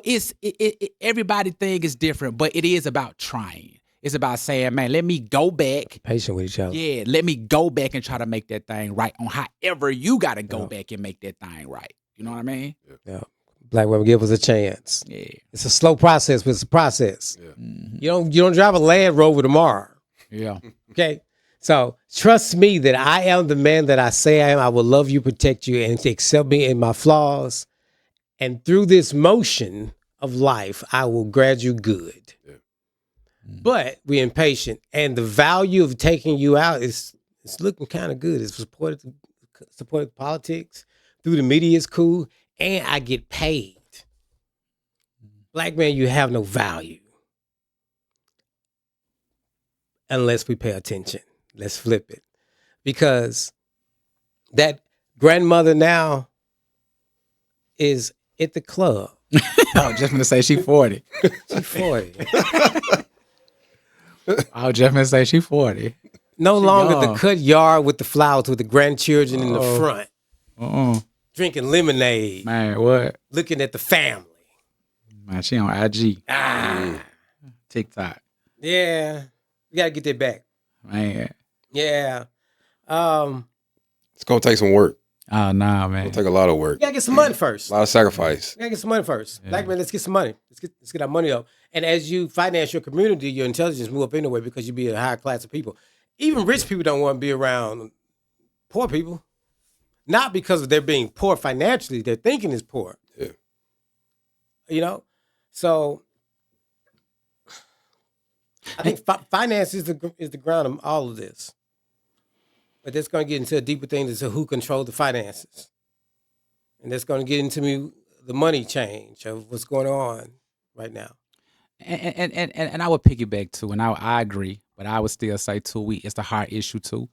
everybody thing is different, but it is about trying. It's about saying, man, let me go back. Patient with each other. Yeah, let me go back and try to make that thing right on however you got to go back and make that thing right. You know what I mean? Yeah. Black women, give us a chance. Yeah. It's a slow process, but it's a process. Yeah. You don't drive a Land Rover tomorrow. Yeah. Okay? So trust me that I am the man that I say I am. I will love you, protect you, and accept me in my flaws. And through this motion of life, I will grad you good. Yeah. But we're impatient. And the value of taking you out is looking kind of good. It's supported politics. Through the media is cool. And I get paid. Black man, you have no value. Unless we pay attention. Let's flip it. Because that grandmother now is at the club. I was just going to say she 40. She 40. I was just going to say she 40. No longer young. the cut yard with the flowers with the grandchildren in the front. Drinking lemonade. Man, what? Looking at the family. Man, she on IG. TikTok. Yeah. We got to get that back. Man. Yeah. It's gonna take some work. Oh, nah, man. It'll take a lot of work. We got to get some money first. A lot of sacrifice. We got to get some money first. Yeah. Black man, let's get some money. Let's get our money up. And as you finance your community, your intelligence move up anyway because you be a higher class of people. Even rich people don't want to be around poor people. Not because of their being poor financially. Their thinking is poor. Yeah. You know? So I think finance is the ground of all of this. But that's going to get into a deeper thing as to who controls the finances. And that's going to get into the money change of what's going on right now. And I would piggyback too, and I agree, but I would still say too, it's the hard issue too.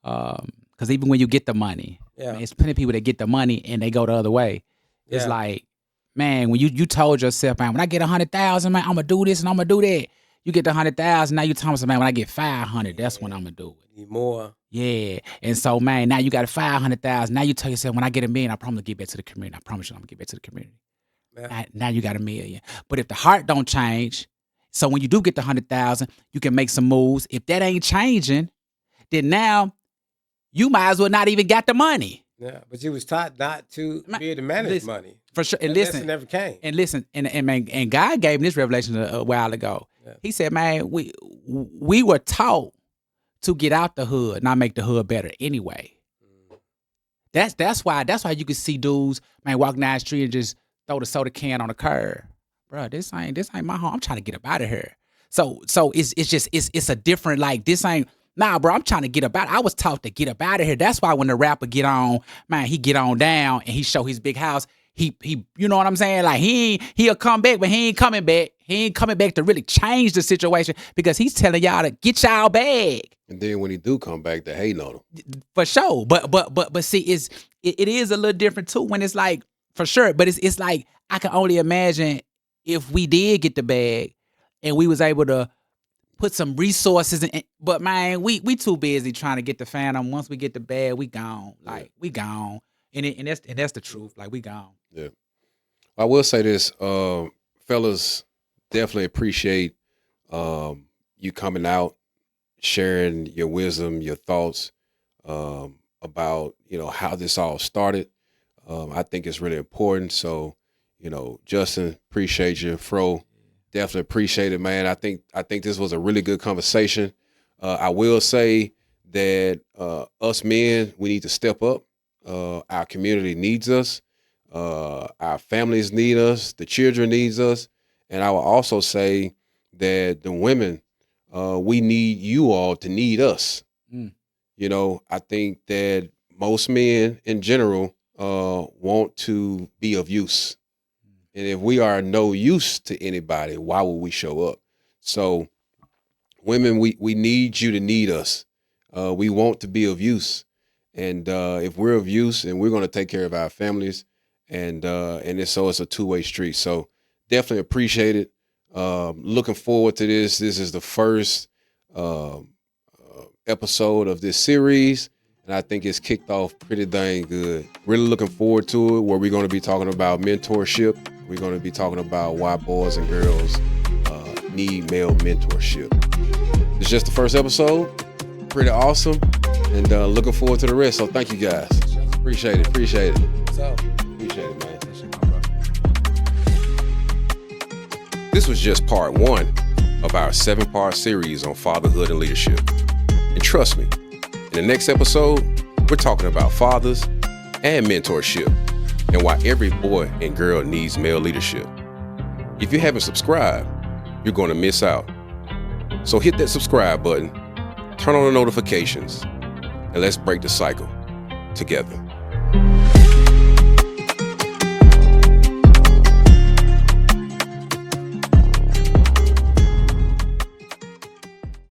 Because even when you get the money, man, it's plenty of people that get the money and they go the other way. It's like, man, when you told yourself, man, when I get 100,000, man, I'm gonna do this and I'm gonna do that. You get the 100,000, now you telling me, man, when I get 500, that's when I'm gonna do it. Need more. Yeah, and so, man, now you got 500,000. Now you tell yourself, when I get $1 million, I promise to give back to the community. I promise you, I'm gonna give back to the community. Yeah. Now you got $1 million. But if the heart don't change, so when you do get the 100,000, you can make some moves. If that ain't changing, then now you might as well not even got the money. Yeah, but you was taught not to be able to manage money. For sure. And that listen, lesson never came. And listen, and God gave me this revelation a while ago. Yeah. He said, man, we were taught to get out the hood, not make the hood better anyway. That's why you can see dudes, man, walking down the street and just throw the soda can on the curb. Bro, this ain't my home. I'm trying to get up out of here. So it's a different, like, this ain't, nah, bro, I'm trying to get up out. I was taught to get up out of here. That's why when the rapper get on, man, he get on down and he show his big house. He you know what I'm saying? Like, he'll come back, but he ain't coming back. He ain't coming back to really change the situation because he's telling y'all to get y'all bag. And then when he do come back, they hating on him. For sure. But see, it is a little different too when it's like, for sure. But it's like, I can only imagine if we did get the bag and we was able to put some resources in, but man, we too busy trying to get the Phantom. Once we get the bag, we gone. Like, we gone. And that's the truth. Like, we gone. Yeah. I will say this, fellas, definitely appreciate you coming out, sharing your wisdom, your thoughts about, how this all started. I think it's really important. So, Justin, appreciate you. Fro, definitely appreciate it, man. I think this was a really good conversation. I will say that us men, we need to step up. Our community needs us. Our families need us. The children needs us. And I will also say that the women, we need you all to need us. Mm. You know, I think that most men in general want to be of use. And if we are no use to anybody, why would we show up? So women, we need you to need us. We want to be of use. And if we're of use, and we're going to take care of our families, and it's a two-way street. So definitely appreciate it. Looking forward to this. This is the first episode of this series, and I think it's kicked off pretty dang good. Really looking forward to it, where we're going to be talking about mentorship. We're going to be talking about why boys and girls need male mentorship. It's just the first episode. Pretty awesome, and looking forward to the rest. So thank you guys. Appreciate it. Appreciate it. So, Appreciate it, man. This was just part 1 of our 7-part series on fatherhood and leadership. And trust me, in the next episode, we're talking about fathers and mentorship, and why every boy and girl needs male leadership. If you haven't subscribed, you're going to miss out. So hit that subscribe button, turn on the notifications, and let's break the cycle together.